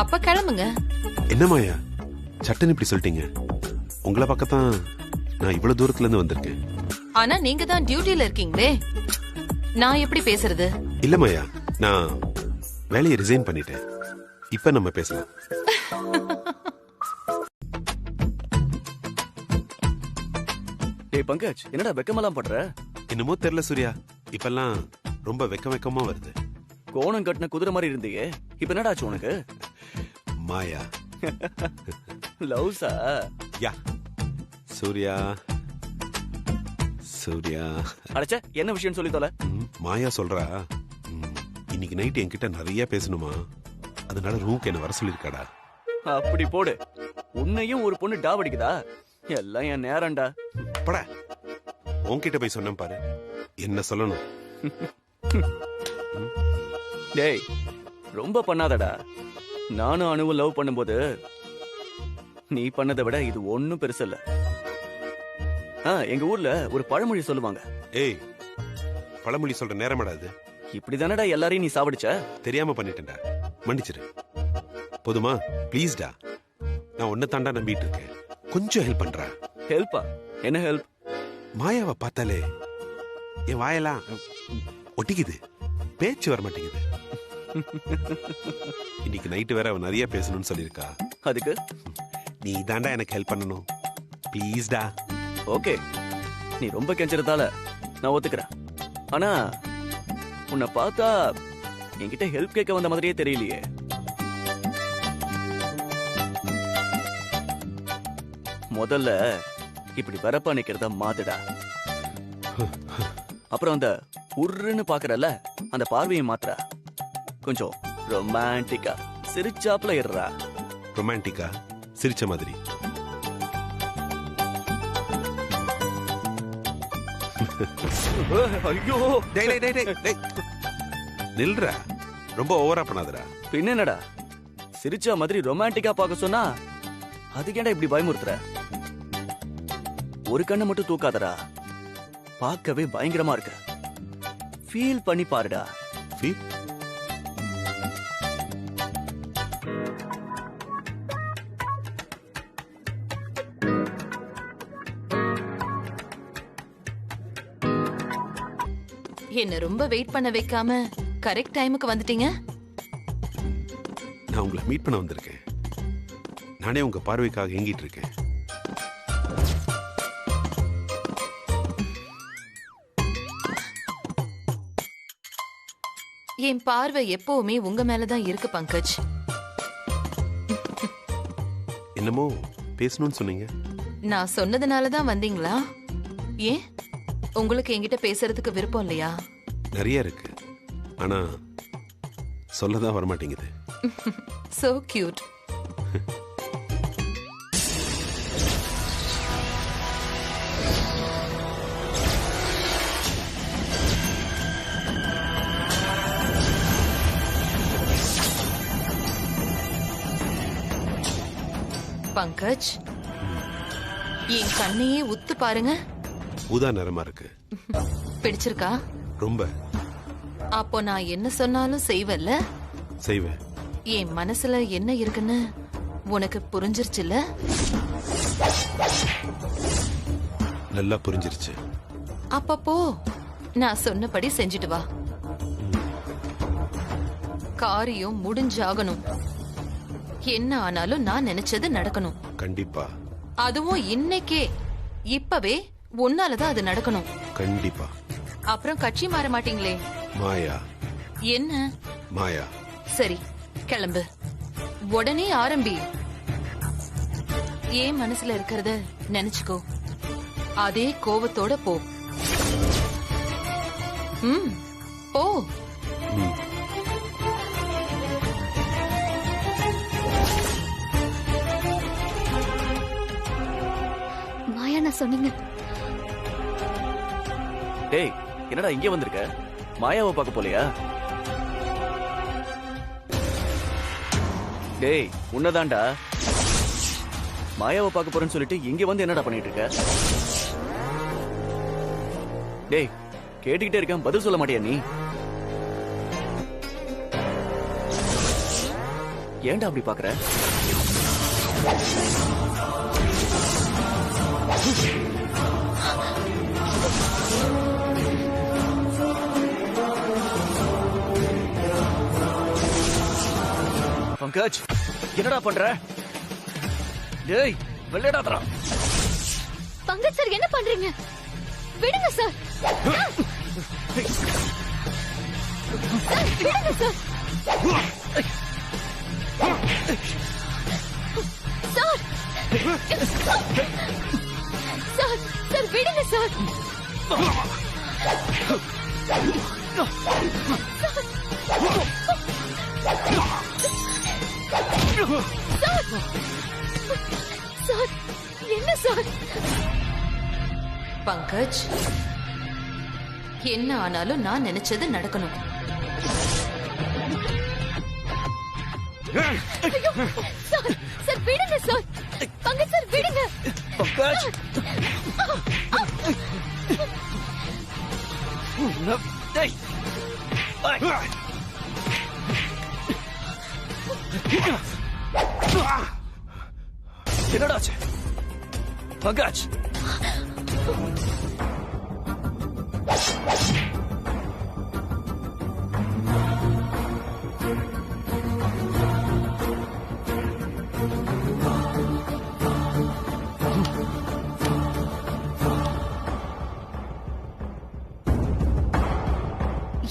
அப்ப கிளம்புங்க. என்ன மாயா சட்டன் இப்படி சொல்லிட்டீங்க? உங்களை பக்கத்தான் நான் இவ்வளவு தூரத்துல இருந்து வந்திருக்கேன். ஆனா நீங்க தான் டியூட்டில இருக்கீங்களே, நான் எப்படி பேசுறது? இல்ல மாயா, நான் வேலையை ரிசைன் பண்ணிட்டேன். இப்ப நம்ம பேசலாம். டேய் பங்கஜ், என்னடா வெக்கமெல்லாம் பண்ற? என்னமோ தெரியல சூர்யா, இப்பெல்லாம் ரொம்ப வெக்கமா வருது. கோணம் கட்டின குதிரை மாதிரி இருந்தீங்க, இப்ப என்னடாச்சு உனக்கு? மாயா லவ்ஸா? யா சூர்யா சூர்யா. அடச்சே, என்ன விஷயம் சொல்லி தொலை. மாயா சொல்றா, இன்னைக்கு நைட் என்கிட்ட நிறைய பேசணுமா, அதனால ரூம்க்கு என்ன வர சொல்லிருக்காடா. அப்படி போடு. உன்னையும் ஒரு பொண்ணு டாவடிக்குதா? எல்லாம் என் நேரம்டா. பட உன்கிட்ட போய் சொன்னேன் பாரு, என்ன சொல்லணும். டேய் ரொம்ப பண்ணாதடா. நானும் அணுவும் லவ் பண்ணும்போது நீ பண்ணதை விட இது ஒன்னும் பெருசு இல்ல. எங்க ஊர்ல ஒரு பழமொழி சொல்லுவாங்க. ஏய், பழமொழி சொல்ற நேரமாடா இது? இப்படிதானடா எல்லாரையும் நீ சாவடிச்ச? தெரியாம பண்ணிட்டேன்டா, மன்னிச்சிரு. போதுமா? ப்ளீஸ்டா, நான் உன்னை தாண்டா நம்பிட்டு இருக்கேன். கொஞ்சம் ஹெல்ப் பண்றா. ஹெல்ப்பா? என்ன ஹெல்ப்? மாயாவை பார்த்தாலே என் வாயெல்லாம் ஒட்டிக்குது, பேச்சு வர மாட்டேங்குது. இன்னைக்கு நைட்டு வேற அவன் நிறைய பேசணும்னு சொல்லியிருக்கா. அதுக்கு நீ தாண்டா எனக்கு ஹெல்ப் பண்ணணும், ப்ளீஸ்டா. ஓகே, நீ ரொம்ப கெஞ்சறதால நான் ஒத்துக்கிறேன். ஆனா உன்னை பார்த்தா என்கிட்ட ஹெல்ப் கேட்க வந்த மாதிரியே தெரியலையே. முதல்ல இப்படி வரப்பா நிக்கிறத மாத்துடா. அப்புறம் அந்த உருன்னு பாக்குறல, அந்த பார்வையை மாத்துறா. கொஞ்சம் ரொமான்டிக்கா சிரிச்சாப்ல இருறா. ரொமான்டிக்கா சிரிச்ச மாதிரி? ஐயோ, நில்றா, ரொம்ப ஓவரா பண்ணாதடா. பின்ன என்னடா, சிரிச்சா மாதிரி ரொமான்டிக்கா பார்க்க சொன்னா அதுக்கேண்டா இப்படி பயமுறுத்துற? ஒரு கண்ணை மட்டும் தூக்காதடா, பார்க்கவே பயங்கரமா இருக்கு. ஃபீல் பண்ணி பாருடா. ஃபீல்? என்ன ரொம்ப வெயிட் பண்ண வைக்காம கரெக்ட் டைமுக்கு வந்துட்டீங்க. நான் உங்களை மீட் பண்ண வந்திருக்கேன். நானே உங்க பார்வைக்காக ஏங்கிட்டு இருக்கேன். என் பார்வை எப்பவுமே உங்க மேலதான் இருக்கு பங்கஜ். என்னமோ பேசணும்னு சொன்னீங்க. நான் சொன்னதுனாலதான் வந்தீங்களா? ஏன் உங்களுக்கு என்கிட்ட பேசுறதுக்கு விருப்பம் இல்லையா? நிறைய இருக்கு, ஆனா சொல்லதான் வரமாட்டேங்குது. So cute. பங்கஜ், என் கண்ணையே உத்து பாருங்க. ஊதா நிறமா இருக்கு. பிடிச்சிருக்கா? ரொம்ப. அப்போ நான் என்ன சொன்னாலும் செய்வல்ல? செய்வேன். என் மனசுல என்ன இருக்குன்னு உனக்கு புரிஞ்சிருச்சுல? நல்லா புரிஞ்சிருச்சு. அப்பப்போ நான் சொன்னபடி செஞ்சுட்டு வா. காரியம் முடிஞ்சாகணும். என்ன ஆனாலும் நான் நினைச்சது நடக்கணும். கண்டிப்பா. அதுவும் இன்னைக்கே, இப்பவே உன்னாலதான் அது நடக்கணும். கண்டிப்பா. அப்புறம் கட்சி மாற மாட்டீங்களே? மாயா. என்ன மாயா? சரி, கிளம்பு. உடனே ஆரம்பி. ஏன் மனசுல இருக்கிறத நினைச்சுக்கோ. அதே கோவத்தோட போ. போ. மாயா, நான் சொன்னீங்க. டேய், என்னடா இங்கே வந்திருக்க? மாயாவை பார்க்க போலையா? டேய், உன்னதான்டா. மாயாவை பார்க்க போறேன்னு சொல்லிட்டு இங்க வந்து என்னடா பண்ணிட்டு இருக்க? டேய், கேட்டுக்கிட்டே இருக்கேன், பதில் சொல்ல மாட்டியா நீ? ஏன்டா அப்படி பாக்குற? பங்கஜ், என்னடா பண்ற? டேய், வெள்ளடாதடா. பங்கஜ் சார், என்ன பண்றீங்க? விடுங்க சார். சார், விடுங்க சார். சார், சார், சார், விடுங்க சார். சார், என்ன சார்? பங்கஜ், என்ன ஆனாலும் நான் நினைச்சது நடக்கணும். சார், சார், விடுங்க சார். பங்கஜ் சார், விடுங்க. பங்கஜ், டேய், என்னடாச்சு? பங்கஜ்,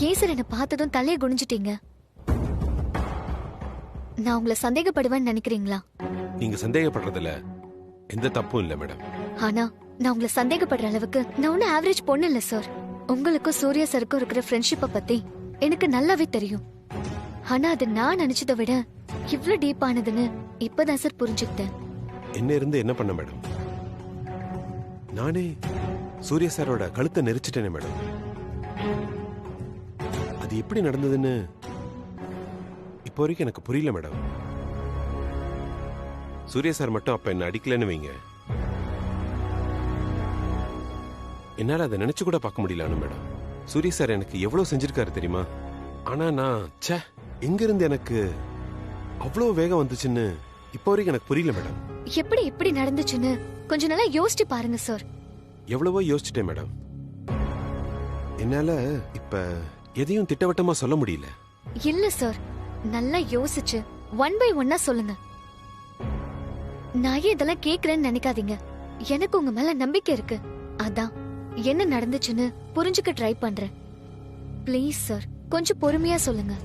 ஏன் சார் என்ன பார்த்ததும் தலையை குனிஞ்சிட்டீங்க? நான் உங்களை சந்தேகப்படுவேன்னு நினைக்கிறீங்களா? நீங்க சந்தேகப்படுறதுல எந்த தப்பும் இல்ல மேடம். ஆனா நான் உங்களை சந்தேகப்படுற அளவுக்கு நான் ஒன்னும் ஆவரேஜ் பொண்ணு இல்ல சார். உங்களுக்கும் சூர்யா சாருக்கும் இருக்கிற ஃப்ரெண்ட்ஷிப்பை பத்தி எனக்கு நல்லாவே தெரியும். ஆனா அது நான் நினைச்சதை விட இவ்ளோ டீப்பானதுன்னு இப்பதான் சார் புரிஞ்சுக்கிட்டேன். என்ன இருந்து என்ன பண்ண மேடம்? நானே சூர்யா சாரோட கழுத்தை நெரிச்சிட்டேனே மேடம். அது எப்படி நடந்ததுன்னு இப்போ வரைக்கும் எனக்கு புரியல மேடம். சூர்யா சார் மட்டும் அப்ப என்ன அடிக்கலன்னு வைங்க, என்னால அதை நினைச்சு கூட பார்க்க முடியல மேடம். சூர்யா சார் எனக்கு எவ்வளவு செஞ்சிருக்காரு தெரியுமா? ஆனா நான் எங்க இருந்து எனக்கு அவ்வளவு வேகம் வந்துச்சுன்னு இப்போ வரைக்கும் எனக்கு புரியல மேடம். எப்படி இப்படி நடந்துச்சுன்னு கொஞ்சம் நல்லா யோசிச்சு பாருங்க சார். எவ்வளவோ யோசிச்சுட்டேன் மேடம். என்னால இப்ப எதையும் திட்டவட்டமா சொல்ல முடியல. இல்ல சார், நல்லா யோசிச்சு 1 by 1 சொல்லுங்க. நான் ஏன் இதெல்லாம் கேக்குறேன்னு நினைக்காதீங்க. எனக்கு உங்க மேல நம்பிக்கை இருக்கு. அதான் என்ன நடந்துச்சுன்னு புரிஞ்சுக்க ட்ரை பண்றேன். ப்ளீஸ் சார், கொஞ்சம் பொறுமையா சொல்லுங்க.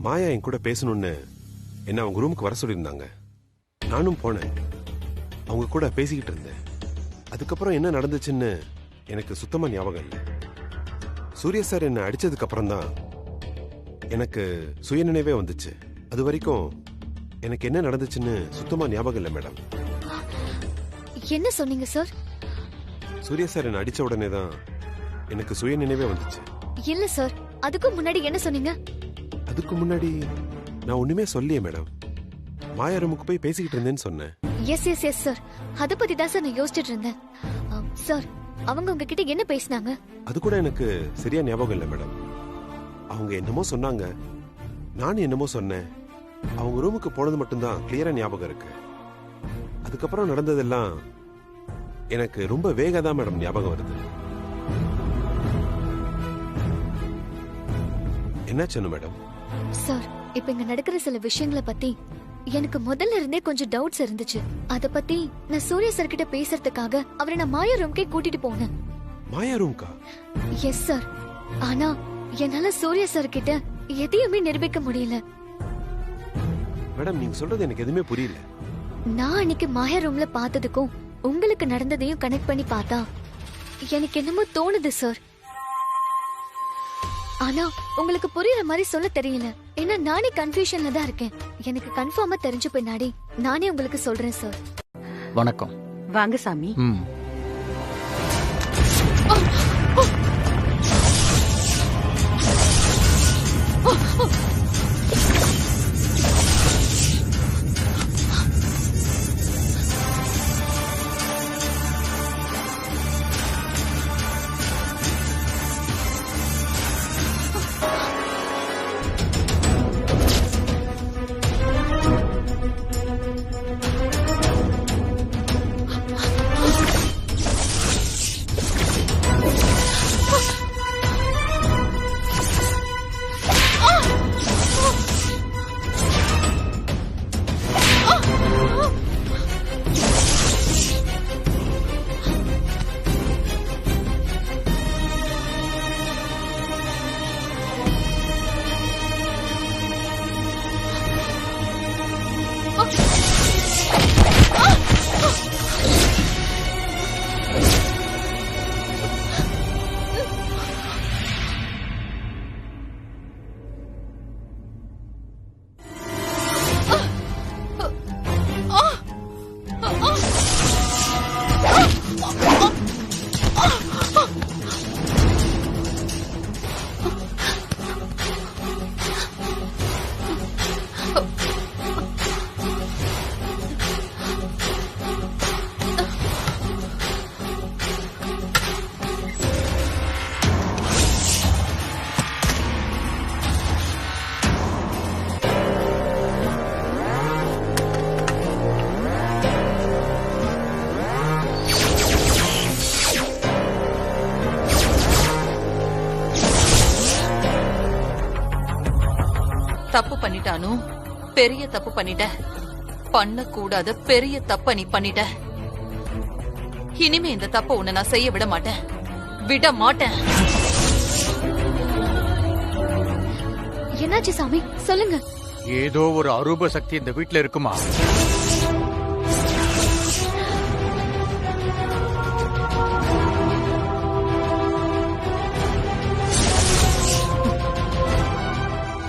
மாயா என் கூட பேசணும்னு என்ன அவங்க ரூமுக்கு வர சொல்லியிருந்தாங்க. நானும் போனேன், அவங்க கூட பேசிக்கிட்டு இருந்தேன். அதுக்கப்புறம் என்ன நடந்துச்சுன்னு எனக்கு சுத்தமா ஞாபகம் இல்லை. சூர்யா சார் என்ன அடிச்சதுக்கு அப்புறம் தான் எனக்கு சுயநினைவே வந்துச்சு. அது வரைக்கும் எனக்கு என்ன நடந்துச்சுன்னு சுத்தமா ஞாபகம் இல்லை மேடம். என்ன சொன்னீங்க சார்? சூர்யா சார் என்ன அடிச்ச உடனே தான் எனக்கு சுயநினைவே வந்துச்சு. இல்ல சார், அதுக்கு முன்னாடி என்ன சொன்னீங்க? அதுக்கு முன்னாடி நான் ஒண்ணுமே சொல்லியே மேடம். மாயா ரூமுக்கு போய் பேசிக்கிட்டு இருந்தேன்னு சொன்னேன். எஸ் எஸ் எஸ் சார், அத பத்தி தான் சார் நான் யோசிச்சுட்டு இருந்தேன். சார், அவங்க உங்ககிட்ட என்ன பேசினாங்க? அது கூட எனக்கு சரியா ஞாபகம் இல்லை மேடம். அவங்க என்னமோ சொன்னாங்க, நானும் என்னமோ சொன்னேன். அவங்க ரூமுக்கு போனது மட்டும்தான் கிளியரா ஞாபகம் இருக்கு. அதுக்கப்புறம் நடந்ததெல்லாம் எனக்கு ரொம்ப வேகமா தான் மேடம் ஞாபகம் வருது. என்னாச்சு மேடம்? சார், இப்ப இங்க நடக்கிற சில விஷயங்களை பத்தி எனக்கு முதல்ல இருந்தே கொஞ்சம் டவுட்ஸ் இருந்துச்சு. அத பத்தி நான் சூர்யா சார் கிட்ட பேசுறதுக்காக அவரை நான் மாயா ரூம்க்கே கூட்டிட்டு போனேன். மாயா ரூம்கா? Yes sir. ஆனா என்னால சூர்யா சார் கிட்ட எதையுமே நிரூபிக்க முடியல. மேடம், நீங்க சொல்றது எனக்கு எதுவுமே புரியல. நான் அன்னைக்கு மாயா ரூம்ல பார்த்ததுக்கும் உங்களுக்கு நடந்ததையும் கனெக்ட் பண்ணி பார்த்தா எனக்கு என்னமோ தோணுது சார். ஆனா உங்களுக்கு புரியுற மாதிரி சொல்ல தெரியல. ஏன்னா நானே கன்ஃபியூஷன்ல தான் இருக்கேன். எனக்கு கன்ஃபார்மா தெரிஞ்ச பின்னாடி நானே உங்களுக்கு சொல்றேன் சார். வணக்கம். வாங்க சாமி. தப்பு பண்ணிட்டானு பெரிய தப்பு பண்ணிட்ட. பண்ணக்கூடாத பெரிய தப்ப நீ பண்ணிட்ட. இனிமே இந்த தப்ப உன்னை நான் செய்ய விட மாட்டேன். விட மாட்டேன். என்னாச்சு சாமி, சொல்லுங்க. ஏதோ ஒரு அரூப சக்தி இந்த வீட்ல இருக்குமா?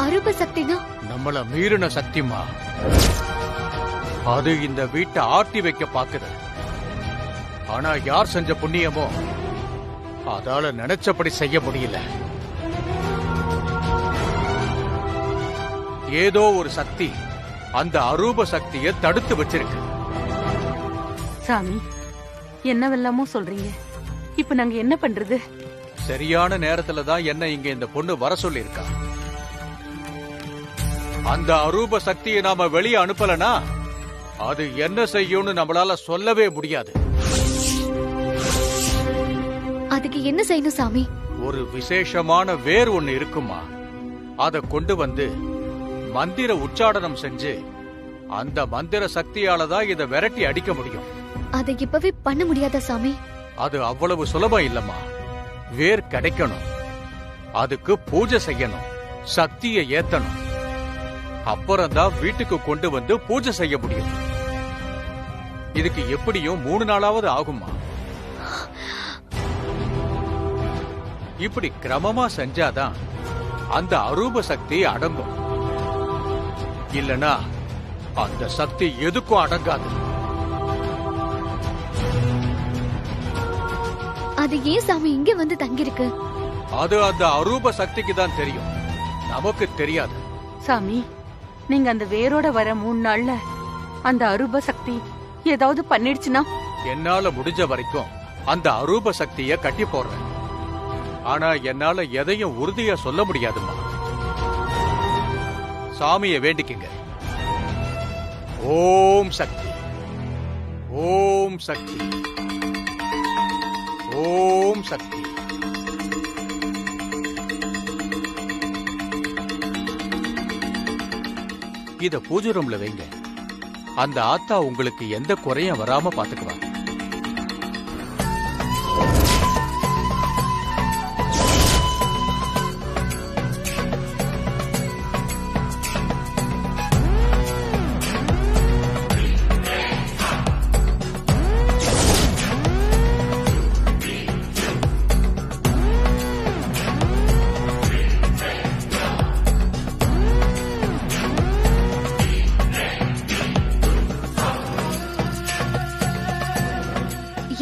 அரூப சக்தினா நம்மள மீறின சக்திமா. அது இந்த வீட்டை ஆட்டி வைக்க பாக்குது. ஆனா யார் செஞ்ச புண்ணியமோ அதால நினைச்சபடி செய்ய முடியல. ஏதோ ஒரு சக்தி அந்த அரூப சக்தியை தடுத்து வச்சிருக்கு. சாமி, என்னவெல்லாமோ சொல்றீங்க. இப்ப நாங்க என்ன பண்றது? சரியான நேரத்துல தான் என்ன இங்க இந்த பொண்ணு வர சொல்லி இருக்கா. அந்த அரூப சக்தியை நாம வெளியே அனுப்பலனா அது என்ன செய்யும்னு நம்மளால சொல்லவே முடியாது. அதுக்கு என்ன செய்யணும் சாமி? ஒரு விசேஷமான வேர் ஒண்ணு இருக்குமா, அத கொண்டு வந்து மந்திர உச்சாடனம் செஞ்சு அந்த மந்திர சக்தியால தான் இதை விரட்டி அடிக்க முடியும். அதை இப்பவே பண்ண முடியாதா சாமி? அது அவ்வளவு சுலபம் இல்லம்மா. வேர் கிடைக்கணும், அதுக்கு பூஜை செய்யணும், சக்தியை ஏத்தணும். அப்புறம்தான் வீட்டுக்கு கொண்டு வந்து பூஜை செய்ய முடியும். இதுக்கு எப்படியும் 3 நாளாவது ஆகுமா. இப்படி கிரமமா செஞ்சாதான் அந்த அரூப சக்தி அடங்கும். இல்லனா அந்த சக்தி எதுக்கும் அடங்காது. அது ஏன் சாமி இங்க வந்து தங்கிருக்கு? அது அந்த அரூப சக்திக்கு தான் தெரியும், நமக்கு தெரியாது. சாமி, நீங்க அந்த வேரோட வர 3 நாள்ல அந்த அரூப சக்தி ஏதாவது பண்ணிடுச்சுன்னா? என்னால முடிஞ்ச வரைக்கும் அந்த அரூப சக்திய கட்டி போடுறேன். ஆனா என்னால எதையும் உறுதியா சொல்ல முடியாதுமா. சாமியை வேண்டிக்குங்க. ஓம் சக்தி, ஓம் சக்தி, ஓம் சக்தி. இத பூஜை ரூம்ல வைங்க. அந்த ஆத்தா உங்களுக்கு எந்த குறையும் வராம பாத்துக்குவாங்க.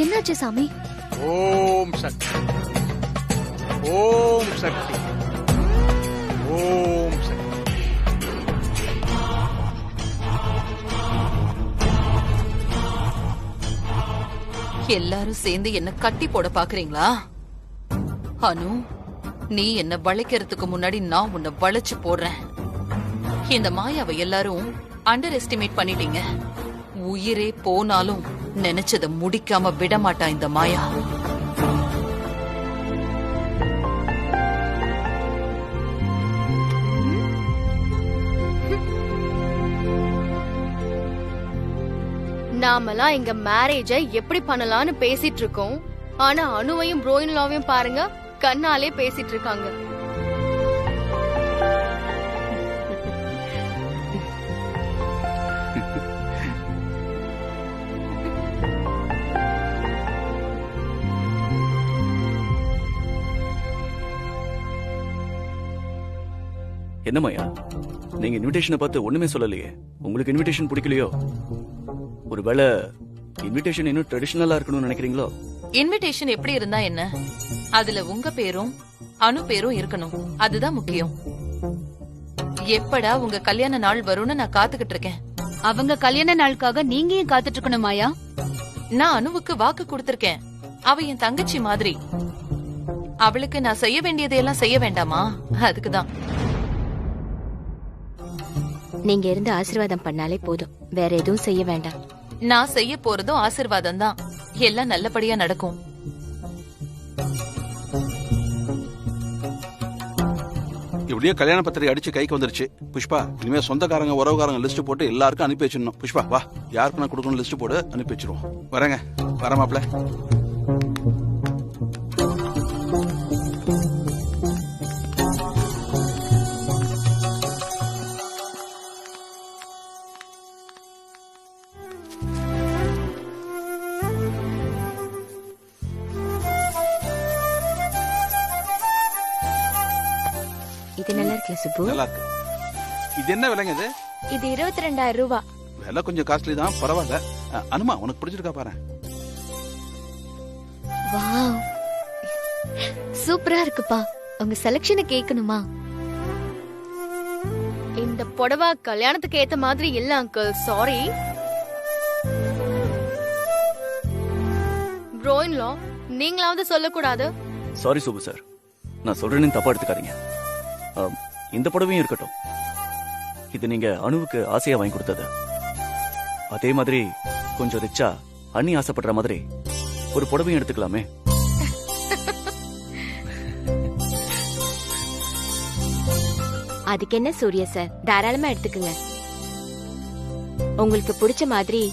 என்னாச்சு சாமி? ஓம் சக்தி, ஓம் சக்தி, ஓம் சக்தி. எல்லாரும் சேர்ந்து என்ன கட்டி போட பாக்குறீங்களா? அனு, நீ என்ன வளைக்கிறதுக்கு முன்னாடி நான் உன்னை வளைச்சு போடுறேன். இந்த மாயாவை எல்லாரும் அண்டர் எஸ்டிமேட் பண்ணிட்டீங்க. உயிரே போனாலும் நினைச்சதை முடிக்காம விட மாட்டா இந்த மாயா. நாமெல்லாம் எங்க மேரேஜ எப்படி பண்ணலாம்னு பேசிட்டு இருக்கோம். ஆனா அனுவையும் ப்ரோயின்லாவையும் பாருங்க, கண்ணாலே பேசிட்டு இருக்காங்க. என்ன மாயா, நீங்க இன்விடேஷனை பார்த்து ஒண்ணுமே சொல்லலையே. உங்களுக்கு இன்விடேஷன் பிடிக்கலையோ? ஒருவேளை இன்விடேஷன் இன்னும் ட்ரெடிஷனலா இருக்கணும்னு நினைக்கிறீங்களோ? இன்விடேஷன் எப்படி இருந்தா என்ன, அதுல உங்க பேரும் அனு பேரும் இருக்கணும். அதுதான் முக்கியம். எப்படா உங்க கல்யாண நாள் வரும்னு நான் காத்துக்கிட்டு இருக்கேன். அவங்க கல்யாண நாளுக்காக நீங்க ஏன் காத்துட்டு இருக்கணும் மாயா? நான் அனுவுக்கு வாக்கு கொடுத்திருக்கேன். அவ என் தங்கச்சி மாதிரி. அவளுக்கு நான் செய்ய வேண்டியதையெல்லாம் செய்ய வேண்டாமா? அதுக்குதான். நீங்க இருந்து ஆசீர்வாதம் பண்ணாலே போதும், வேற எதுவும் செய்ய வேண்டாம். நான் செய்ய போறதும் ஆசீர்வாதம் தான். எல்லாம் நல்லபடியா நடக்கும். இப்படியே கல்யாண பத்திரிகை அடிச்சு கைக்கு வந்துருச்சு. புஷ்பா, இனிமே சொந்தக்காரங்க உறவுக்காரங்க லிஸ்ட் போட்டு எல்லாருக்கும் அனுப்பி வச்சிடணும். புஷ்பா வா, யாருக்கு நான் கொடுக்கணும் லிஸ்ட் போட்டு அனுப்பி வச்சிருவோம். வரேங்க, வர மாப்ள. இது நல்லா இருக்குல்ல சுப்பு? நல்லா இருக்கு. இது என்ன விலைங்க இது? இது 22,000 ரூபாய். விலை கொஞ்சம் காஸ்ட்லி தான், பரவாயில்ல. அனுமா, உனக்கு பிடிச்சிருக்கா பாரு. வாவ், சூப்பரா இருக்குப்பா. உங்க செலக்ஷனை கேட்கணுமா? இந்த புடவை கல்யாணத்துக்கு ஏத்த மாதிரி இல்ல அங்கிள், சாரி. ப்ரோயின்லா, நீங்களாவது சொல்லக்கூடாது. சாரி சுபு சார், நான் சொல்றேன்னு தப்பா எடுத்துக்காதீங்க. இந்த புடவையும் இருக்கட்டும். இது நீங்க அனுவுக்கு ஆசையா வாங்கி கொடுத்தது. அதே மாதிரி கொஞ்சம் ரிச்சா அண்ணி ஆசைப்படுற மாதிரி ஒரு புடவையும் எடுத்துக்கலாமே. அதுக்கு என்ன சூர்யா சார், தாராளமா எடுத்துக்குங்க. உங்களுக்கு பிடிச்ச மாதிரி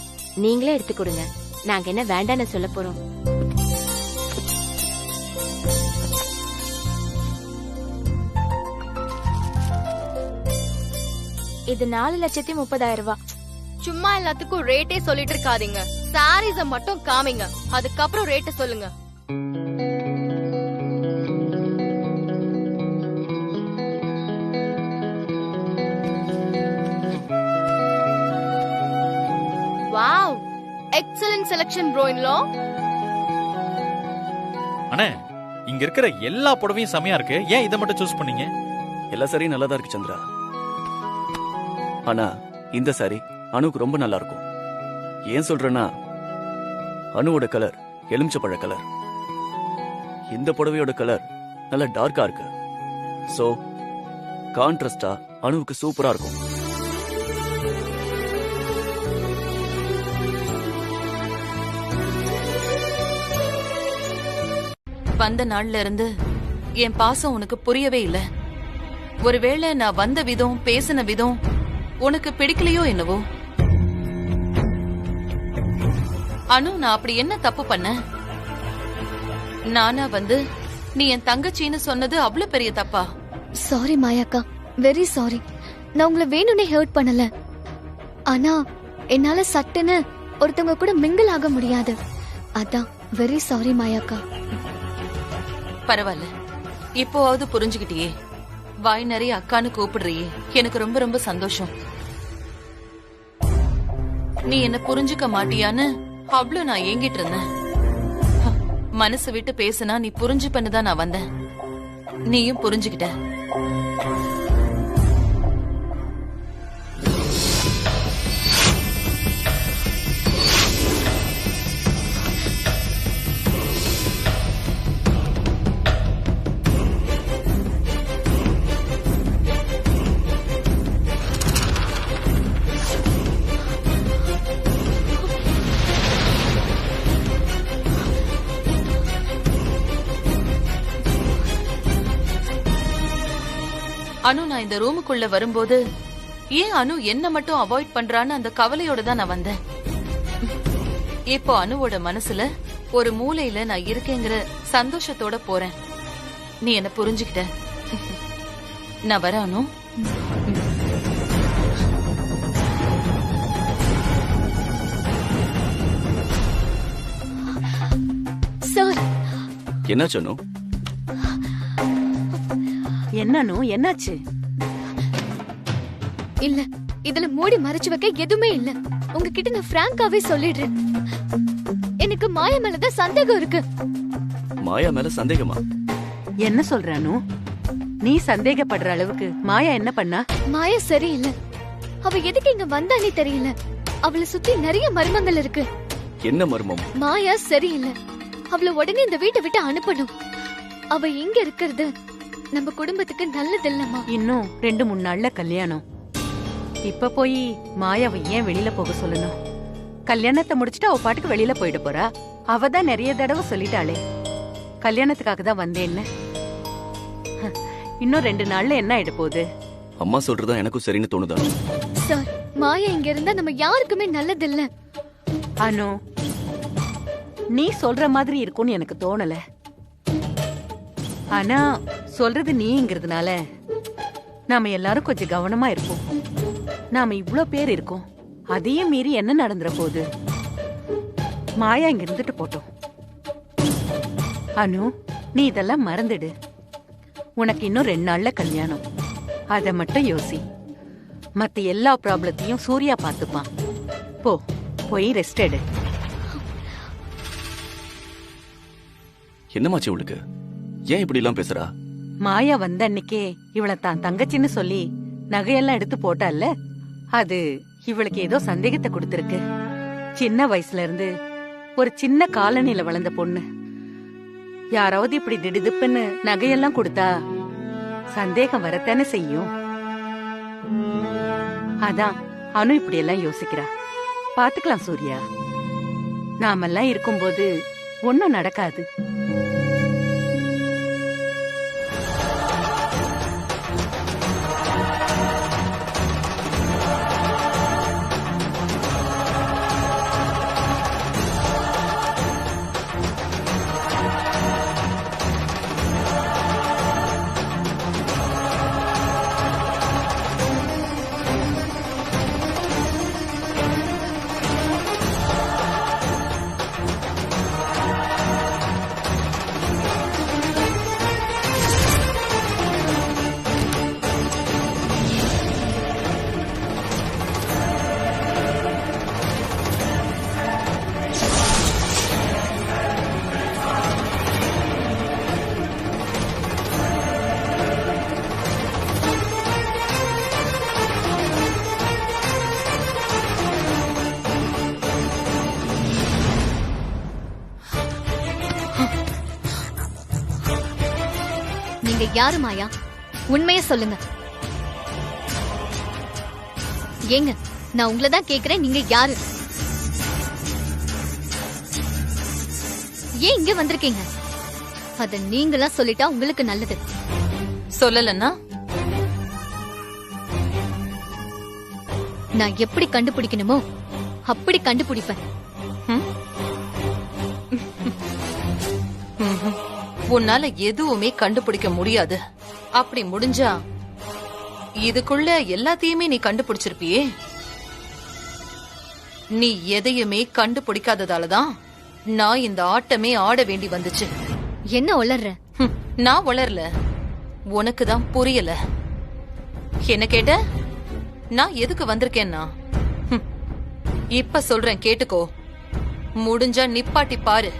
நீங்களே எடுத்து கொடுங்க. நாங்க என்ன வேண்டான்னு சொல்ல போறோம். இது 4,30,000 ரூபாய். சும்மா எல்லாத்துக்கும் ரேட்டே சொல்லிட்டு இருக்காதீங்க. சாரீஸ மட்டும் காமிங்க, அதுக்கப்புறம் ரேட்ட சொல்லுங்க. Wow, excellent selection bro in law. அண்ணே, இங்க இருக்கிற எல்லா புடவையும் செமையா இருக்கு. ஏன் இதை மட்டும் சூஸ் பண்ணீங்க? எல்லா சாரியும் நல்லா தான் இருக்கு சந்திரா. ஆனா இந்த சாரி அனுக்கு ரொம்ப நல்லா இருக்கும். ஏன் சொல்றேன்னா, அனுவோட கலர் எலுமிச்சப்பழ கலர், இந்த புடவையோட கலர் நல்ல டார்க்கா இருக்கு. சோ கான்ட்ராஸ்டா அனுவுக்கு சூப்பரா இருக்கும். வந்த நாள்ல இருந்து என் பாசம் உனக்கு புரியவே இல்ல. ஒருவேளை நான் வந்த விதம், பேசின விதம் உனக்கு பிடிக்கலையோ என்னவோ? அனு, நான் அப்படி என்ன தப்பு பண்ண? நானா வந்து நீ என் தங்கச்சின்னு சொன்னது அவ்வளவு பெரிய தப்பா? சாரி மாயாக்கா, வெரி சாரி. நான் உங்களை வேணும்னே ஹர்ட் பண்ணல. ஆனா என்னால சட்டுன்னு ஒருத்தவங்க கூட மிங்கிள் ஆக முடியாது. அதான் வெரி சாரி மாயாக்கா. பரவாயில்ல, இப்போவாவது புரிஞ்சுக்கிட்டியே. வாய் நிறைய அக்கான்னு கூப்பிடுறியே, எனக்கு ரொம்ப ரொம்ப சந்தோஷம். நீ என்ன புரிஞ்சுக்க மாட்டியான்னு அவ்வளவு நான் ஏங்கிட்டு இருந்தேன். மனசு விட்டு பேசினா நீ புரிஞ்சுப்பன்னுதான் நான் வந்தேன். நீயும் புரிஞ்சுக்கிட்ட. அனு, நான் இந்த ரூமுக்குள்ள வரும்போது ஏன் அனு என்ன மட்டும் அவாய்ட் பண்றான்னு அந்த கவலையோட தான் நான் வந்தேன். இப்போ அனுவோட மனசுல ஒரு மூலையில நான் இருக்கேங்கிற சந்தோஷத்தோட போறேன். நீ என்ன புரிஞ்சுக்கிட்ட. நான் வர அனு. சார், என்னாச்சு அனு? என்னன்னு என்னாச்சு? இல்ல இதுல மூடி மறைச்சு வைக்க எதுவுமே இல்ல. உங்ககிட்ட நான் பிராங்காவே சொல்லிடுறேன். எனக்கு மாயா மேலதான் சந்தேகம் இருக்கு. மாயா மேல சந்தேகமா? என்ன சொல்றானு? நீ சந்தேகப்படுற அளவுக்கு மாயா என்ன பண்ணா? மாயா சரியில்லை. அவ எதுக்கு இங்க வந்தானே தெரியல. அவளை சுத்தி நிறைய மர்மங்கள் இருக்கு. என்ன மர்மம்? மாயா சரியில்லை. அவளை உடனே இந்த வீட்டை விட்டு அனுப்பணும். அவ இங்க இருக்கிறது நம்ம குடும்பத்துக்கு நல்லது இல்லம்மா. இன்னும் 2-3 நாள்ல கல்யாணம். இப்ப போய் மாயாவை ஏன் வெளியில போக சொல்லணும்? கல்யாணத்தை முடிச்சிட்டு அவ பாட்டுக்கு வெளியில போயிட போறா. அவ தான் நிறைய தடவை சொல்லிட்டாளே கல்யாணத்துக்காக தான் வந்தேன்னு. இன்னும் 2 நாள்ல என்ன ஆயிட போகுது? அம்மா சொல்றதா எனக்கும் சரின்னு தோணுதா? சார், மாயா இங்க இருந்தா நம்ம யாருக்குமே நல்லது இல்ல. அனு, நீ சொல்ற மாதிரி இருக்கும்னு எனக்கு தோணல. ஆனா சொல்றது நீங்கிறதுனால நாம எல்லாரும் கொஞ்சம் கவனமா இருப்போம். நாம இவ்ளோ பேர் இருக்கோம், அதையும் மீறி என்ன நடந்துற போகுது? மாயா இங்க இருந்துட்டு போட்டோம். அனு, நீ இதெல்லாம் மறந்துடு. உனக்கு இன்னும் 2 நாள்ல கல்யாணம். அத மட்டும் யோசி. மத்த எல்லா ப்ராப்ளத்தையும் சூர்யா பாத்துப்பான். போய் ரெஸ்ட் எடு. என்னமாச்சு உங்களுக்கு? ஏன் இப்படி எல்லாம் பேசுறா? மாயா வந்த அன்னைக்கே இவளை தான் தங்கச்சின்னு சொல்லி நகையெல்லாம் எடுத்து போட்டால, அது இவளுக்கு ஏதோ சந்தேகத்தை கொடுத்திருக்கு. சின்ன வயசுல இருந்து ஒரு சின்ன காலனில வளர்ந்த பொண்ணு. யாராவது இப்படி திடுதிப்புன்னு நகையெல்லாம் கொடுத்தா சந்தேகம் வரத்தானே செய்யும். அதான் அனு இப்படி எல்லாம் யோசிக்கிறா. பாத்துக்கலாம் சூர்யா, நாமெல்லாம் இருக்கும்போது ஒன்னும் நடக்காது. நீங்க யாரு மாயா? உண்மைய சொல்லுங்க. ஏங்க, நான் உங்களை தான் கேக்குறேன், நீங்க யாரு? ஏன் இங்க வந்திருக்கீங்க? அத நீங்களா சொல்லிட்டா உங்களுக்கு நல்லது. சொல்லலன்னா நான் எப்படி கண்டுபிடிக்கணுமோ அப்படி கண்டுபிடிப்பேன். உன்னால எதுவுமே கண்டுபிடிக்க முடியாது. அப்படி முடிஞ்சா இதுக்குள்ள எல்லாத்தையுமே நீ கண்டுபிடிச்சிருப்பியே. நீ எதையுமே கண்டுபிடிக்காததாலதான் நான் இந்த ஆட்டமே ஆட வேண்டி வந்துச்சு. என்ன உளர்ற? நான் உளரல, உனக்குதான் புரியல. என்ன கேட்ட? நான் எதுக்கு வந்திருக்கேன்னா, இப்ப சொல்றேன் கேட்டுக்கோ. முடிஞ்சா நிப்பாட்டி பாரு.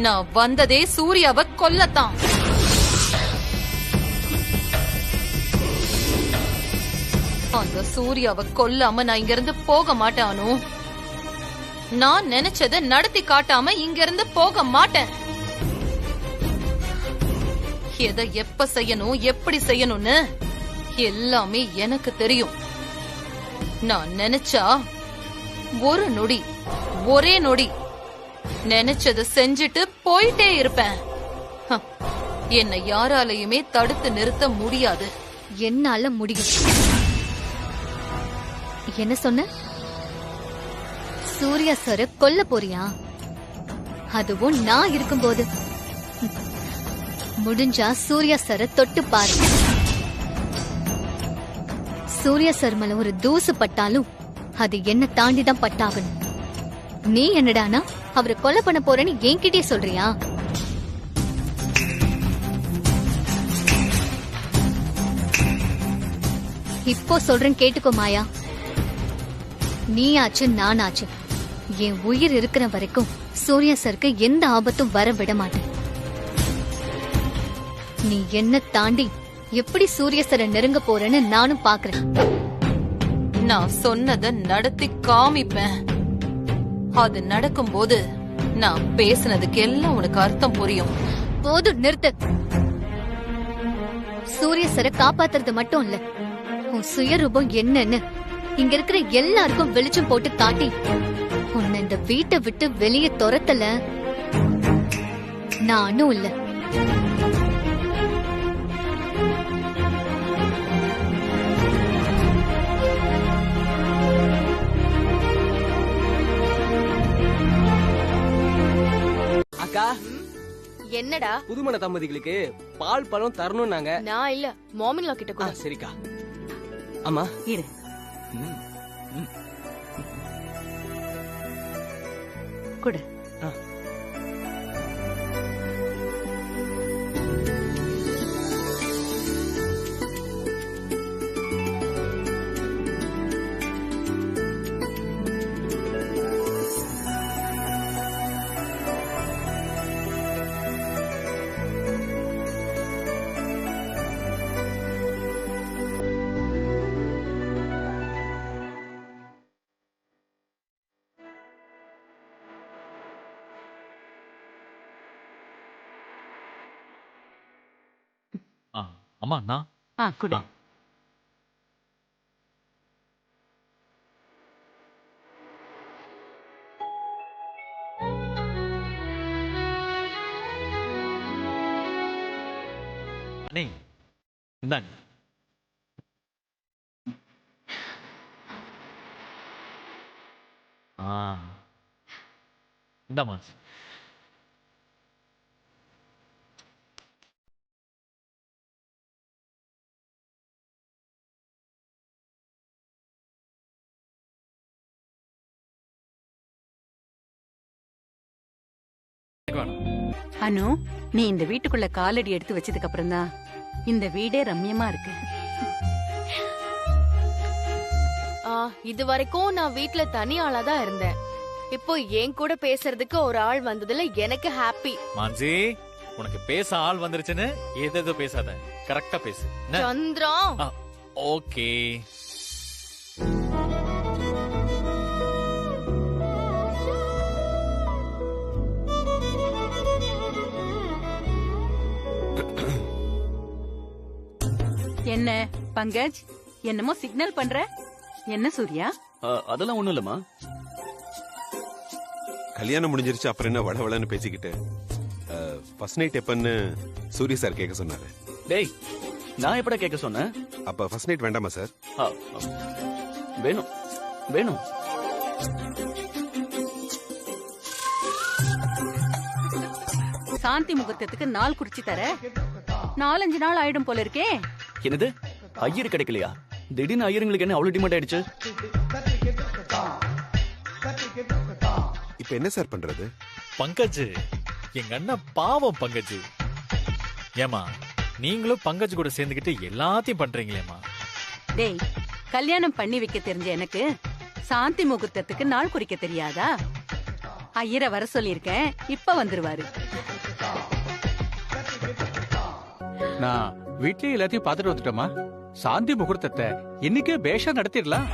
நான் வந்ததே சூர்யாவை கொல்லத்தான். அந்த சூர்யாவை கொல்லாம நான் இங்க இருந்து போக மாட்டானோ. நான் நினைச்சத நடத்தி காட்டாம இங்க இருந்து போக மாட்டேன். எதை எப்ப செய்யணும், எப்படி செய்யணும்னு எல்லாமே எனக்கு தெரியும். நான் நினைச்சா ஒரு நொடி, ஒரே நொடி நினைச்சத செஞ்சுட்டு போயிட்டே இருப்பேன். என்னை யாராலையுமே தடுத்து நிறுத்த முடியாது. என்னால முடியும். என்ன சொன்ன? சூர்யா சார கொல்ல போறியா? அதுவும் நான் இருக்கும்போது. முடிஞ்சா சூர்யா சார தொட்டு பாரு. சூர்யா சார் மேல ஒரு தூசு பட்டாலும் அது என்ன தாண்டிதான் பட்டாகணும். நீ என்னடானா அவரை கொலை பண்ண போறேன்னு என்கிட்டயே சொல்றியா? இப்போ சொல்றேன் கேட்டுக்கோ மாயா. நீ ஆச்சு நான் ஆச்சு, என் உயிர் இருக்கிற வரைக்கும் சூர்யா சருக்கு எந்த ஆபத்தும் வர விட மாட்டேன். நீ என்ன தாண்டி எப்படி சூர்யா சரை நெருங்க போறேன்னு நானும் பாக்குறேன். நான் சொன்னதை நடத்தி காமிப்பேன். அது நடக்கும்போது நான் பேசுனதுக்கு எல்லாம் உனக்கு அர்த்தம் புரியும். போதும், நிறுத்து. சூர்யா சரை காப்பாத்துறது மட்டும் இல்ல, உன் சுயரூபம் என்னன்னு இங்க இருக்கிற எல்லாருக்கும் வெளிச்சம் போட்டு காட்டி உன்னை இந்த வீட்டை விட்டு வெளியே துரத்தல நானும் இல்ல. அக்கா, என்னடா புதுமண தம்பதிகளுக்கு பால் பழம் தரணும் நாங்க. நான் இல்ல, மாமின்லா கிட்ட கூட. சரிக்கா. ஆமா இரு. குடு. அம்மா நான் குடு. அண்ணே இந்தாங்க. இந்தாம்மா. அனு, நீ இந்த வீட்டுக்குள்ள காலடி எடுத்து வச்சதுக்கு அப்புறம் தான் இந்த வீடே ரம்யமா இருக்கு. இது வரைக்கும் நான் வீட்ல தனி ஆளா தான் இருந்தேன். இப்போ என் கூட பேசுறதுக்கு ஒரு ஆள் வந்ததுல எனக்கு ஹாப்பி. மான்சி, உனக்கு பேச ஆள் வந்துருச்சுன்னு ஏதேதோ பேசாத, கரெக்டா பேசு. சந்திரா. ஓகே. என்ன பங்கஜ், என்னமோ சிக்னல் பண்ற? என்ன சூர்யா? அதெல்லாம் ஒண்ணும் இல்லம்மா. கல்யாணம் முடிஞ்சிருச்சு, அப்புறம் என்ன வளவளன்னு பேசிக்கிட்டு. ஃபர்ஸ்ட் நைட் எப்பன்னு சூரிய சார் கேட்க சொன்னாரு. டேய், நான் எப்படா கேட்க சொன்னேன்? அப்ப ஃபர்ஸ்ட் நைட் வேண்டாமா சார்? வேணும் வேணும். சாந்தி முகூர்த்தத்துக்கு நாள் குறிச்சு தர 4-5 நாள் ஆயிடும் போல இருக்கே. என்னது, ஐயர் கிடைக்கலையா? திடீர்னு ஐயருங்களுக்கு என்ன அவ்வளவு டிமாண்ட் ஆயிடுச்சு? இப்ப என்ன சார் பண்றது? பங்கஜ், எங்க அண்ணன் பாவம் பங்கஜ். ஏமா, நீங்களும் பங்கஜ் கூட சேர்ந்துக்கிட்டு எல்லாத்தையும் பண்றீங்களேமா. டேய், கல்யாணம் பண்ணி வைக்க தெரிஞ்ச எனக்கு சாந்தி முகூர்த்தத்துக்கு நாள் குறிக்க தெரியாதா? ஐயரை வர சொல்லியிருக்கேன், இப்ப வந்துருவாரு. நான் வீட்லயே எல்லாத்தையும் பாத்துட்டு வந்துட்டோமா. சாந்தி முகூர்த்தத்தை இன்னைக்கே பேஷா நடத்திடலாம்.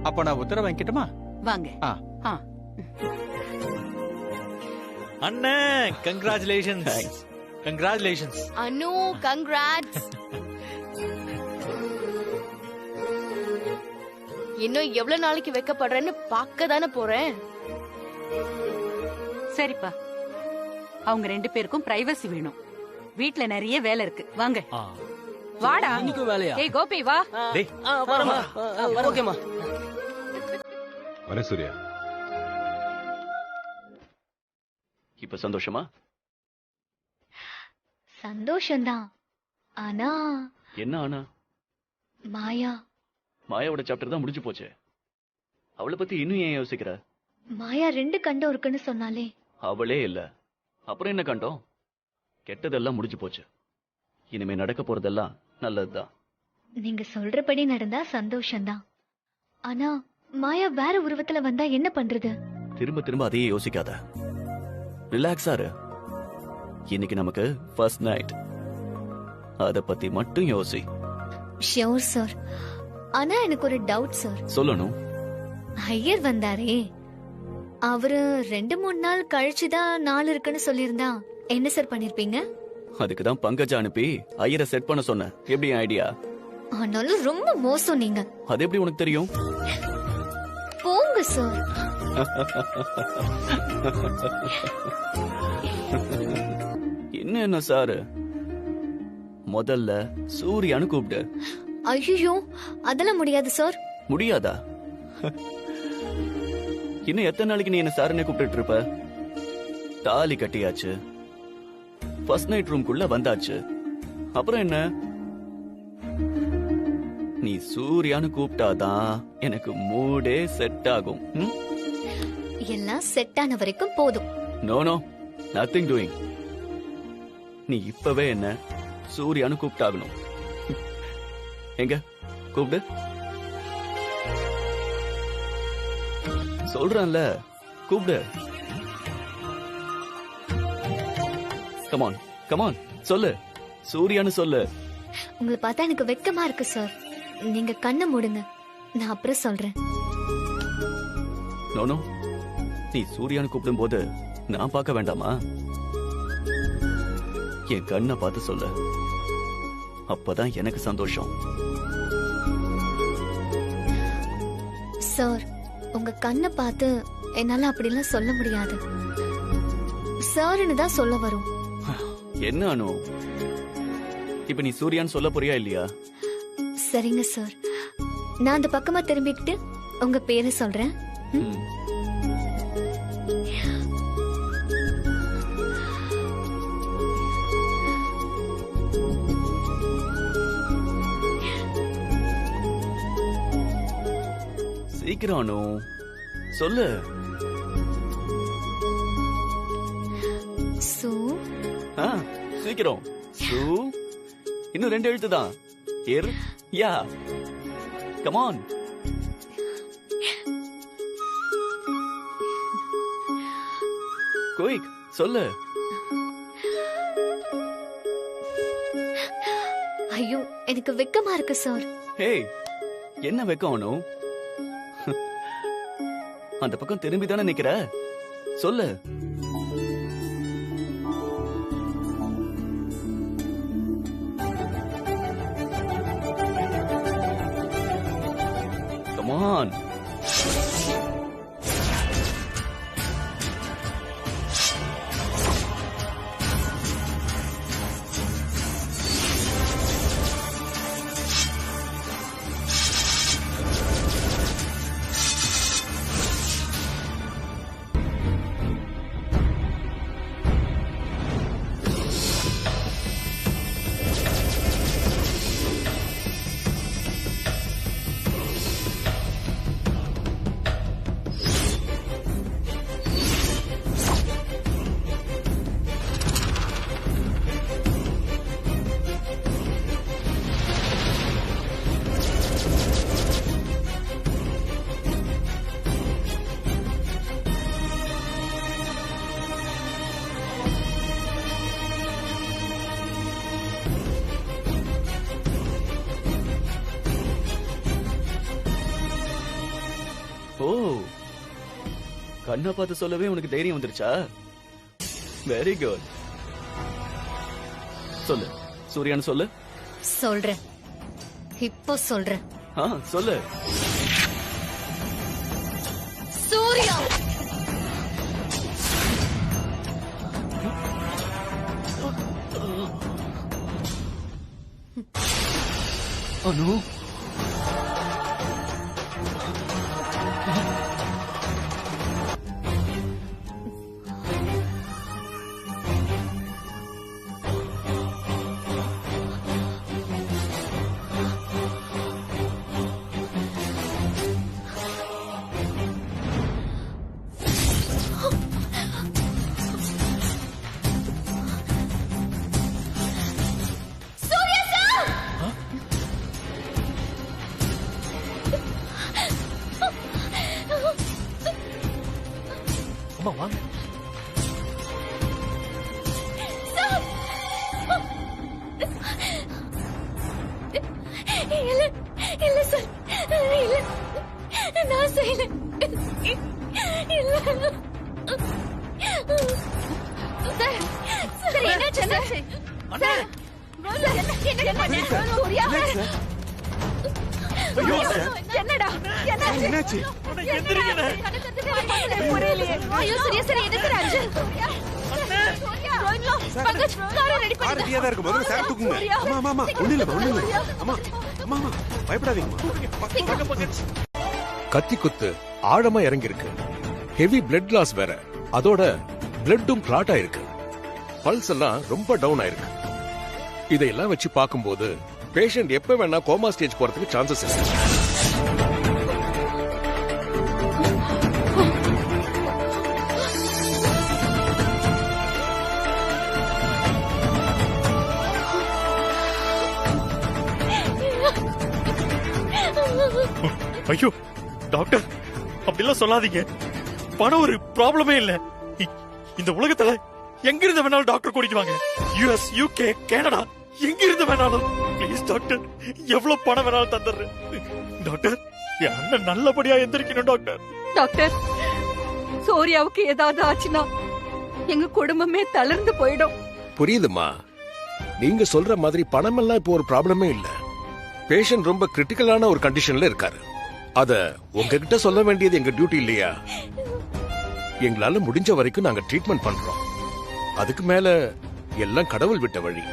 அப்ப நான் உத்தரவு வாங்கிக்கிட்டுமா? வாங்க. அண்ணே, கங்க்ராச்சுலேஷன்ஸ். கங்க்ராச்சுலேஷன்ஸ் அனு, கங்க்ராட்ஸ். இன்னும் எவ்வளவு நாளைக்கு வைக்கப்படுறேன்னு பார்க்க தானே போறேன். சரிப்பா, அவங்க 2 பேருக்கும் பிரைவசி வேணும். வீட்ல நிறைய வேலை இருக்கு. வாங்க. வாடா. இன்னைக்கு வேலையா? ஏய் கோபி, வா. டேய், வரமா. ஓகேமா. வரேன் சூர்யா. இப்ப சந்தோஷமா? சந்தோஷம்தான். ஆனா என்ன ஆனா? மாயாவோட சாப்டர் தான் முடிஞ்சு போச்சு. அவளை பத்தி இன்னும் ஏன் யோசிக்கிற? மாயா 2 கண்டம் இருக்குன்னு சொன்னாலே. அவளே இல்ல, அப்புறம் என்ன கண்டம்? கெட்டதெல்லாம் முடிஞ்சு போச்சு. இனிமே நடக்க போறதெல்லாம் நல்லதுதான். நீங்க சொல்றபடி நடந்தா சந்தோஷம்தான். ஆனா மாயா வேற உருவத்துல வந்தா என்ன பண்றது? திரும்ப திரும்ப அதையே யோசிக்காத. ரிலாக்ஸா இரு. இன்னைக்கு நமக்கு ஃபர்ஸ்ட் நைட். அத பத்தி மட்டும் யோசி. Sure sir. ஆனா எனக்கு ஒரு டவுட் சார். சொல்லணும். ஐயர் வந்தாரே, அவரு 2-3 நாள் கழிச்சுதான் நாள் இருக்குன்னு சொல்லியிருந்தா என்ன சார் பண்ணிருப்பீங்க? அதுக்குதான் பங்கஜ அனுப்பி ஐயரை செட் பண்ண சொன்னேன். எப்படி ஐடியா? ஆனாலும் ரொம்ப மோசம் நீங்க. அது எப்படி உனக்கு தெரியும்? போங்க சார். என்ன சாரு, முதல்ல சூர்யானு கூப்பிடு. ஐயோ, அதெல்லாம் முடியாது சார். முடியாதா? இன்னும் எத்தனை நாளைக்கு நீ என்ன சாருன்னு கூப்பிட்டு இருப்ப? தாலி கட்டியாச்சு, ஃபர்ஸ்ட் நைட் ரூம்குள்ள வந்தாச்சு, அப்புறம் என்ன? நீ சூர்யானு கூப்பிட்டாதான் எனக்கு மூடே செட் ஆகும். எல்லாம் செட் ஆன வரைக்கும் போதும். No no, nothing doing. நீ இப்பவே என்ன சூர்யானு கூப்பிட்டாகணும். எங்க கூப்பிடு. சொல்றேன்ல, கூப்பிடு. கமான் கமான், சொல்லு. சூர்யானு சொல்லு. உங்களை பார்த்தா எனக்கு வெக்கமா இருக்கு சார். நீங்க கண்ணை மூடுங்க, நான் அப்புறம் சொல்றேன். நோ நோ, நீ சூர்யானு கூப்பிடும் போது நான் பார்க்க வேண்டாமா? என் கண்ணை பார்த்து சொல்லு, அப்பதான் எனக்கு சந்தோஷம். சார், உங்க கண்ணை பார்த்து என்னால அப்படிலாம் சொல்ல முடியாது. சார்னு தான் சொல்ல வரும். என்ன அனு, இப்ப நீ சூர்யான்னு சொல்ல போறியா இல்லையா? சரிங்க சார், நான் அந்த பக்கமா திரும்பிக்கிட்டு உங்க பேரை சொல்றேன். சீக்கிரம் அனு, சொல்லு. சூ. சீக்கிரம். சூ. இன்னும் 2 எழுத்து தான். இர் யா. Come on. குயிக், சொல்லு. ஐயோ, எனக்கு வெக்கமா இருக்கு சார். ஹேய், என்ன வெக்கம் அனு? அந்த பக்கம் திரும்பி தானே நிக்கிற, சொல்லு. Come on. கண்ணை பார்த்து சொல்லவே உனக்கு தைரியம் வந்துருச்சா? Very good. சொல்லு, சூர்யான்னு சொல்லு. சொல்றேன், இப்போ சொல்றேன். சொல்லு. சூர்யா. அனு, அம்மா வாங்க. இல்ல சார், இல்ல, நான் செய்யல. இல்ல சார், என்னாச்சு சார்? என்ன பண்ண சூர்யா? என்னடா என்னாச்சு? புரியலையே. ஐயோ சூர்யா, சரி என்ன சார் ஆச்சு? பங்கஜ் காரை ரெடி பண்ணு. ரெடியா தான் இருக்கு. முதல்ல சார் தூக்குங்க. அம்மா அம்மா ஒண்ணு இல்ல ஒண்ணு இல்ல. அம்மா அம்மா அம்மா பயப்படாதீங்க. கத்தி குத்து ஆழமா இறங்கி இருக்கு. ஹெவி பிளட் லாஸ் வேற. அதோட பிளட்டும் கிளாட் ஆயிருக்கு. பல்ஸ் எல்லாம் ரொம்ப டவுன் ஆயிருக்கு. இதையெல்லாம் வச்சு பார்க்கும்போது பேஷண்ட் எப்ப வேணா கோமா ஸ்டேஜ் போறதுக்கு சான்சஸ் இருக்கு. ஐயோ டாக்டர், அப்படிலாம் சொல்லாதீங்க. பணம் ஒரு ப்ராப்ளமே இல்ல. இந்த உலகத்துல எங்க இருந்து வேணாலும் டாக்டர் கூட்டிட்டு வாங்க. யுஎஸ், யூகே, கனடா, எங்க இருந்து வேணாலும். ப்ளீஸ் டாக்டர், எவ்வளவு பணம் வேணாலும் தந்துடுறேன். டாக்டர், என் அண்ணன் நல்லபடியா எந்திரிக்கணும் டாக்டர். டாக்டர், சூர்யாவுக்கு ஏதாவது ஆச்சுன்னா எங்க குடும்பமே தளர்ந்து போயிடும். புரியுதுமா, நீங்க சொல்ற மாதிரி பணம் எல்லாம் இப்போ ஒரு ப்ராப்ளமே இல்ல. பேஷண்ட் ரொம்ப கிரிட்டிக்கலான ஒரு கண்டிஷன்ல இருக்காரு. அத உங்ககிட்ட சொல்ல வேண்டியது எங்க டியூட்டி இல்லையா? எங்களால முடிஞ்ச வரைக்கும் நாங்க ட்ரீட்மெண்ட் பண்றோம். அதுக்கு மேல எல்லாம் கடவுள் விட்ட வழி.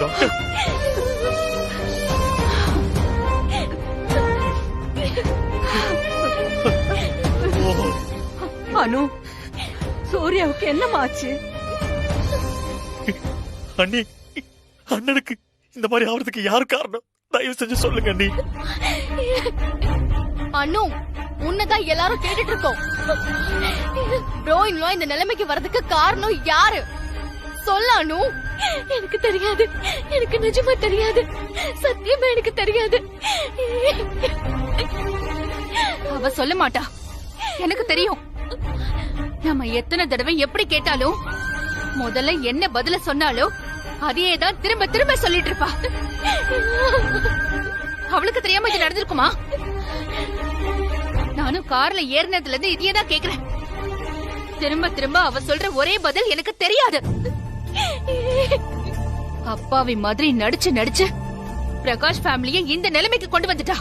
டாக்டர், அனு, சூர்யாவுக்கு என்னமாச்சு? அண்ணி, அண்ணனுக்கு இந்த மாதிரி ஆவறதுக்கு யார் காரணம்? தயவு செஞ்சு சொல்லுங்க அண்ணி. அனு, உன்னதான் எல்லாரும் கேட்டுட்டு இருக்கோம். ப்ரோ இன்லா இந்த நிலைமைக்கு வரதுக்கு காரணம் யாரு? சொல்ல அனு. எனக்கு தெரியாது, எனக்கு நிஜமா தெரியாது, சத்தியமா எனக்கு தெரியாது. அவ சொல்ல மாட்டா, எனக்கு தெரியும். நம்ம எத்தனை தடவை எப்படி கேட்டாலும் முதல்ல என்ன பதில சொன்னாலும் அதையேதான் திரும்ப திரும்ப சொல்லிட்டு இருப்பா. அவளுக்கு தெரியாம இது நடந்திருக்குமா? நானும் கார்ல ஏறினதுல இருந்து இதையே தான் கேக்குறேன். திரும்ப திரும்ப அவ சொல்ற ஒரே பதில் எனக்கு தெரியாது. அப்பாவி மாதிரி நடிச்சு நடிச்சு பிரகாஷ் ஃபேமிலியை இந்த நிலைமைக்கு கொண்டு வந்துட்டா.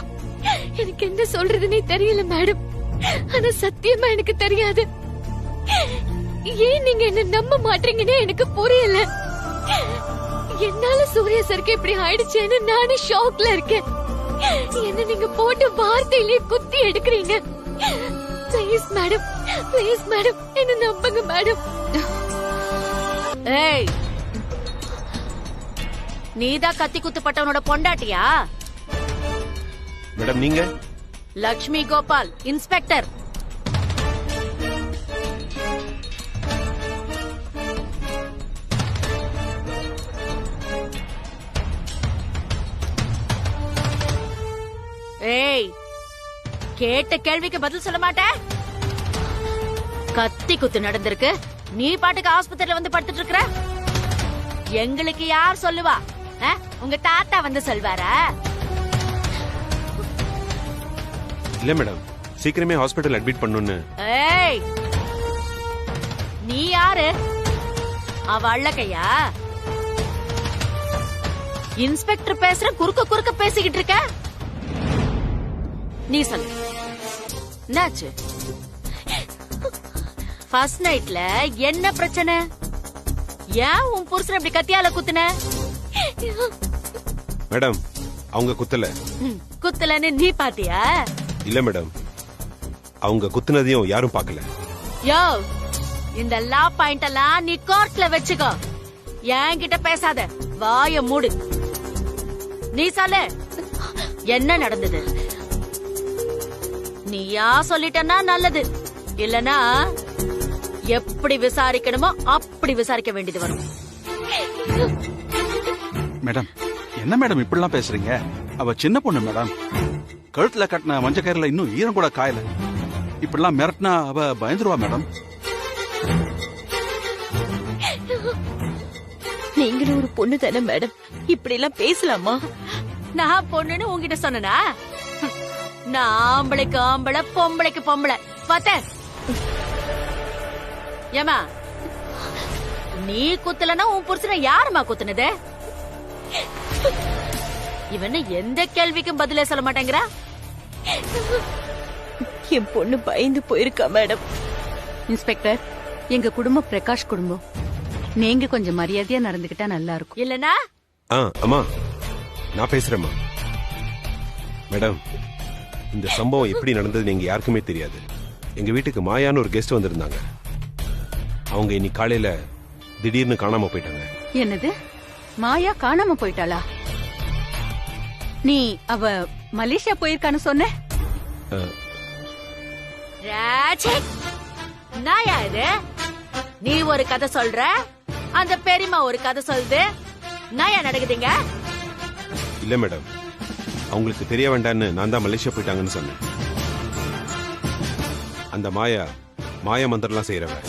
எனக்கு என்ன சொல்றதுன்னே தெரியல மேடம். ஆனா சத்தியமா எனக்கு தெரியாது. ஏன் நீங்க என்ன நம்ப மாட்டீங்கன்னு எனக்கு புரியல. என்னால சூர்யா சருக்கு இப்படி ஆயிடுச்சேன்னு நானே ஷாக்ல இருக்கேன். என்ன நீங்க போட்டு வார்த்தையிலேயே குத்தி எடுக்கிறீங்க. ப்ளீஸ் மேடம், ப்ளீஸ் மேடம், என்ன நம்புங்க மேடம். ஏய், நீதான் கத்தி குத்துப்பட்டவனோட பொண்டாட்டியா? மேடம் நீங்க? லக்ஷ்மி கோபால், இன்ஸ்பெக்டர். ஏய், கேட்ட கேள்விக்கு பதில் சொல்ல மாட்டேன். கத்தி குத்து நடந்திருக்கு, நீ பாட்டுக்கு ஆஸ்பத்திரியில வந்து படுத்துட்டு இருக்கிற. எங்களுக்கு யார் சொல்லுவா? உங்க தாத்தா வந்து சொல்வாரா? இல்ல மேடம், சீக்கிரமே ஹாஸ்பிடல் அட்மிட் பண்ணனும்னு. ஏய், நீ யாரு? அவ அள்ளக்கையா? இன்ஸ்பெக்டர் பேசுற, குறுக்க குறுக்க பேசிக்கிட்டு இருக்க. நீ சொல்லு, என்னாச்சு? ஃபர்ஸ்ட் நைட்ல என்ன பிரச்சனை? ஏன் உன் புருஷன் இப்படி கத்தியால குத்துன? மேடம், அவங்க குத்தல. குத்தலன்னு நீ பாத்தியா? இல்ல மேடம், அவங்க குத்துனதையும் யாரும் பார்க்கல. யோ, இந்த லா பாயிண்ட் எல்லாம் நீ கோர்ட்ல வச்சுக்கோ. என்கிட்ட பேசாத, வாய மூடு. நீ சொல்லு, என்ன நடந்தது? நீயா சொல்லிட்டனா நல்லது, இல்லனா எப்படி விசாரிக்கணுமோ அப்படி விசாரிக்க வேண்டியது வரும். மேடம், என்ன மேடம் இப்படிலாம் பேசுறீங்க? அவ சின்ன பொண்ணு மேடம். கழுத்துல கட்டின மஞ்ச கயிறுல இன்னும் ஈரம் கூட காயல. இப்படிலாம் மிரட்டினா அவ பயந்துருவா மேடம். நீங்களும் ஒரு பொண்ணு தானே மேடம், இப்படி எல்லாம் பேசலாமா? நான் பொண்ணுன்னு உங்ககிட்ட சொன்னா? நான் ஆம்பளைக்கு ஆம்பளை, பொம்பளைக்கு பொம்பளை பார்த்தேன். ஏமா நீ குத்தலன்னா உன் புருஷனை யாருமா குத்துனது? இவன் எந்த கேள்விக்கும் பதிலே சொல்ல மாட்டேங்கிறா. என் பொண்ணு பயந்து போயிருக்கா மேடம். இன்ஸ்பெக்டர், எங்க குடும்பம் பிரகாஷ் குடும்பம். நீங்க கொஞ்சம் மரியாதையா நடந்துக்கிட்டா நல்லா இருக்கும். இல்லனா? அம்மா நான் பேசுறேம்மா. மேடம், இந்த சம்பவம் எப்படி நடந்தது எங்க யாருக்குமே தெரியாது. எங்க வீட்டுக்கு மாயான்னு ஒரு கெஸ்ட் வந்திருந்தாங்க. அவங்க இன்னைக்கு காலையில திடீர்னு காணாம போயிட்டாங்க. என்னது, மாயா காணாம போயிட்டாளா? நீ அவ மலேசியா போயிருக்கான்னு சொன்ன? நாயா இது? நீ ஒரு கதை சொல்ற, அந்த பெரியம்மா ஒரு கதை சொல்லுது. நாயா நடக்குதுங்க? இல்ல மேடம், அவங்களுக்கு தெரிய வேண்டான்னு நான் தான் மலேசியா போயிட்டாங்கன்னு சொன்னேன். அந்த மாயா மந்திரம்லாம் செய்யறவ.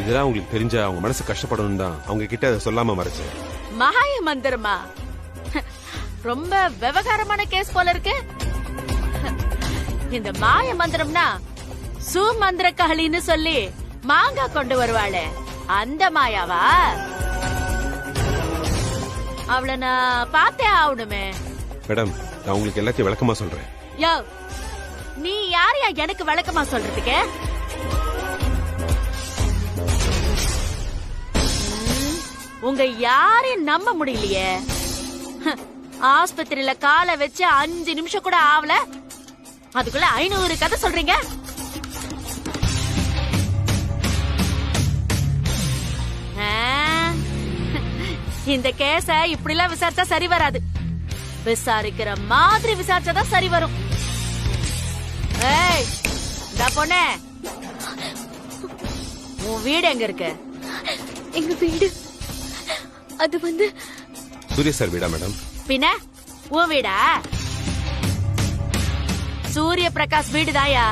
இதெல்லாம் உங்களுக்கு தெரிஞ்சா அவங்க மனசு கஷ்டப்படணும் தான் அவங்க கிட்ட அதை சொல்லாம மறைச்சேன். மாய மந்திரமா? ரொம்ப விவகாரமான கேஸ் போல இருக்கு. இந்த மாய மந்திரம்னா சுமந்திரகாளின்னு சொல்லி மாங்காய் கொண்டு வருவாளே, அந்த மாயாவா? அவளை நான் பார்த்தே ஆகணுமே. மேடம், நான் உங்களுக்கு எல்லாத்தையும் விளக்கமா சொல்றேன். யோ, நீ யாரையா எனக்கு விளக்கமா சொல்றதுக்கு? உங்க யாரையும் நம்ப முடியலையே. ஆஸ்பத்திரியில காலை வச்சு 5 நிமிஷம் கூட ஆவல, அதுக்குள்ள 500 கதை சொல்றீங்க. இந்த கேஸ இப்படி எல்லாம் விசாரிச்சா சரி வராது. விசாரிக்கிற மாதிரி விசாரிச்சாதான் சரி வரும். ஏய், இந்த பொண்ணே, உன் வீடு எங்க இருக்கு? எங்க வீடு அது வந்து சூரிய சார் வீடா மேடம்? பின்ன உன் வீடா? சூரிய பிரகாஷ் வீடுதாயா.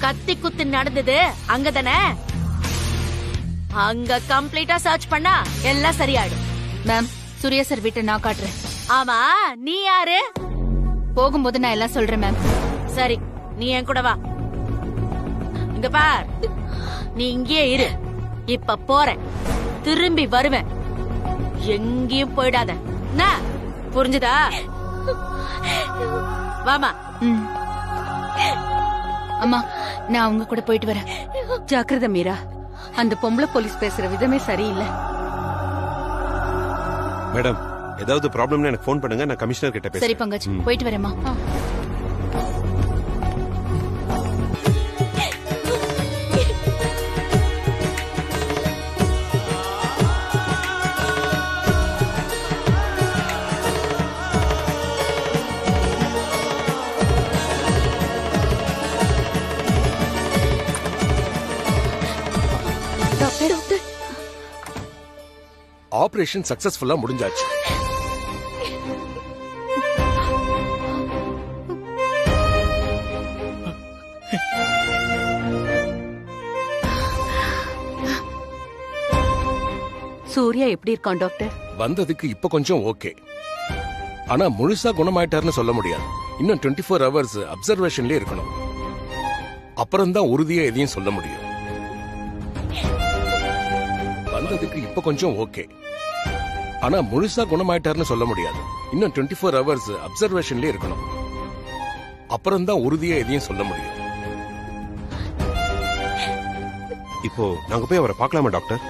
கத்தி குத்து நடந்தது அங்கதானே? அங்க கம்ப்ளீட்டா சர்ச் பண்ணா எல்லாம் சரியாயிடும். மேம், சூர்யா சார் வீட்டை நான் காட்டுறேன். ஆமா, நீ யாரு? போகும்போது நான் எல்லாம் சொல்றேன் மேம். சரி, நீ என் கூட வா. இங்க பார், நீ இங்கே இரு. இப்ப போறேன், திரும்பி வருவேன். எங்கேயும் போயிடாத. புரிஞ்சுதா? வாமா. அம்மா, நான் அவங்க கூட போயிட்டு வரேன். ஜாக்கிரதை மீரா, அந்த பொம்பளை போலீஸ் பேசுற விதமே சரியில்லை. மேடம், ஏதாவது ப்ராப்ளம்னா எனக்கு ஃபோன் பண்ணுங்க, நான் கமிஷனர் கிட்ட பேசுறேன். சரி பங்கஜ், போயிட்டு வரேம்மா. ஆபரேஷன் சக்சஸ்ஃபுல்லா முடிஞ்சாச்சு. சூர்யா எப்படி இருக்கான் டாக்டர்? வந்ததுக்கு இப்ப கொஞ்சம் ஓகே, ஆனா முழுசா குணமாயிட்டாருன்னு சொல்ல முடியாது. இன்னும் 24 hours அப்சர்வேஷன்லயே இருக்கணும். அப்புறம் தான் உறுதியா எதையும் சொல்ல முடியும். வந்ததுக்கு இப்ப கொஞ்சம் ஓகே, ஆனா முழுசா குணமாயிட்டாருன்னு சொல்ல முடியாது. இன்னும் 24 hours அப்சர்வேஷன்லயே இருக்கணும். அப்புறம் தான் உறுதியா எதையும் சொல்ல முடியும். இப்போ நாங்க போய் அவரை பார்க்கலாமா டாக்டர்?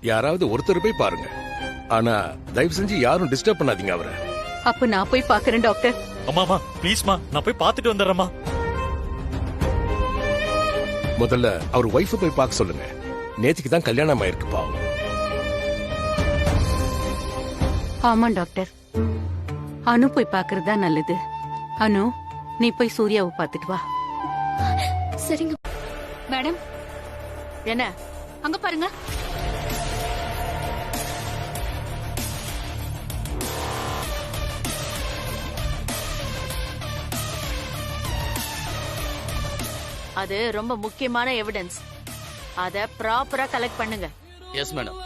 யாராவது ஒருத்தர் போய் பாருங்க, ஆனா தயவு செஞ்சு யாரும் டிஸ்டர்ப் பண்ணாதீங்க அவரை. அப்ப நான் போய் பாக்குறேன் டாக்டர். அம்மாமா ப்ளீஸ்மா, நான் போய் பார்த்துட்டு வந்துடுறேம்மா. முதல்ல அவர் ஒய்ஃபை போய் பார்க்க சொல்லுங்க. நேத்திக்கு தான் கல்யாணம் ஆயிருக்கு பாவம். ஆமா டாக்டர், அனு போய் பாக்குறதா நல்லது. அனு, நீ போய் சூர்யாவை பார்த்துட்டு வா. சரிங்க மேடம். என்ன அங்க பாருங்க. அது ரொம்ப முக்கியமான எவிடன்ஸ். அத ப்ராப்பரா கலெக்ட் பண்ணுங்க. Yes madam.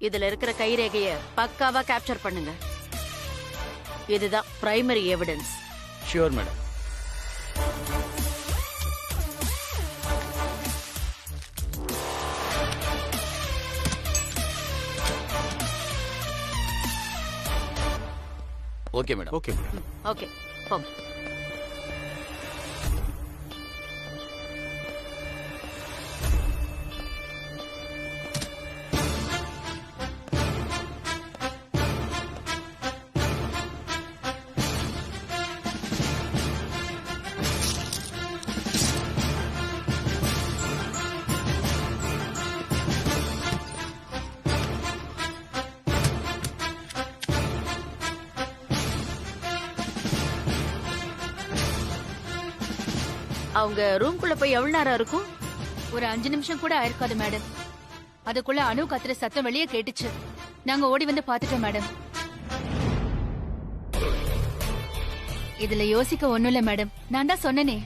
இதுல இருக்கிற கைரேகைய பக்காவா கேப்சர் பண்ணுங்க. இதுதான் primary evidence. Sure madam. Okay madam. Okay madam. Okay போங்க. அவங்க ரூம்குள்ள போய் எவ்வளவு நேரம் இருக்கும்? ஒரு 5 நிமிஷம் கூட ஆயிருக்காது மேடம். அதுக்குள்ள அனு கத்துற சத்தம் வெளியே கேட்டுச்சு. நாங்க ஓடி வந்து பாத்துட்டோம் மேடம். இதுல யோசிக்க ஒண்ணும் இல்ல மேடம். நான் தான் சொன்னனே,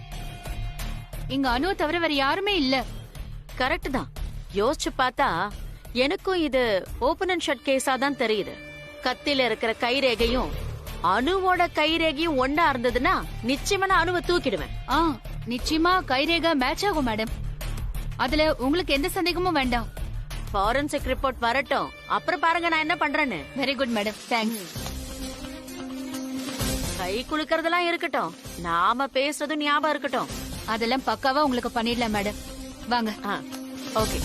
இங்க அனு தவிர வேற யாருமே இல்ல. கரெக்ட் தான். யோசிச்சு பார்த்தா எனக்கும் இது ஓபன் அண்ட் ஷட் கேஸா தான் தெரியுது. கத்தில இருக்கிற கைரேகையும் அனுவோட கைரேகையும் ஒண்ணா இருந்ததுன்னா நிச்சயமா நான் அனுவை தூக்கிடுவேன். நிச்சயமா கைரேகை மேட்ச் ஆகும் மேடம். அதுல உங்களுக்கு எந்த சந்தேகமும் வேண்டாம். ஃபாரன்சிக் ரிப்போர்ட் வரட்டும், அப்புறம் பாருங்க நான் என்ன பண்றேன்னு. Very good madam, thanks. கை குலுக்கறதெல்லாம் இருக்கட்டும், நாம பேசுறதும் ஞாபகம் இருக்கட்டும். அதெல்லாம் பக்காவா உங்களுக்கு பண்ணிடலாம் மேடம். வாங்க. ஓகே.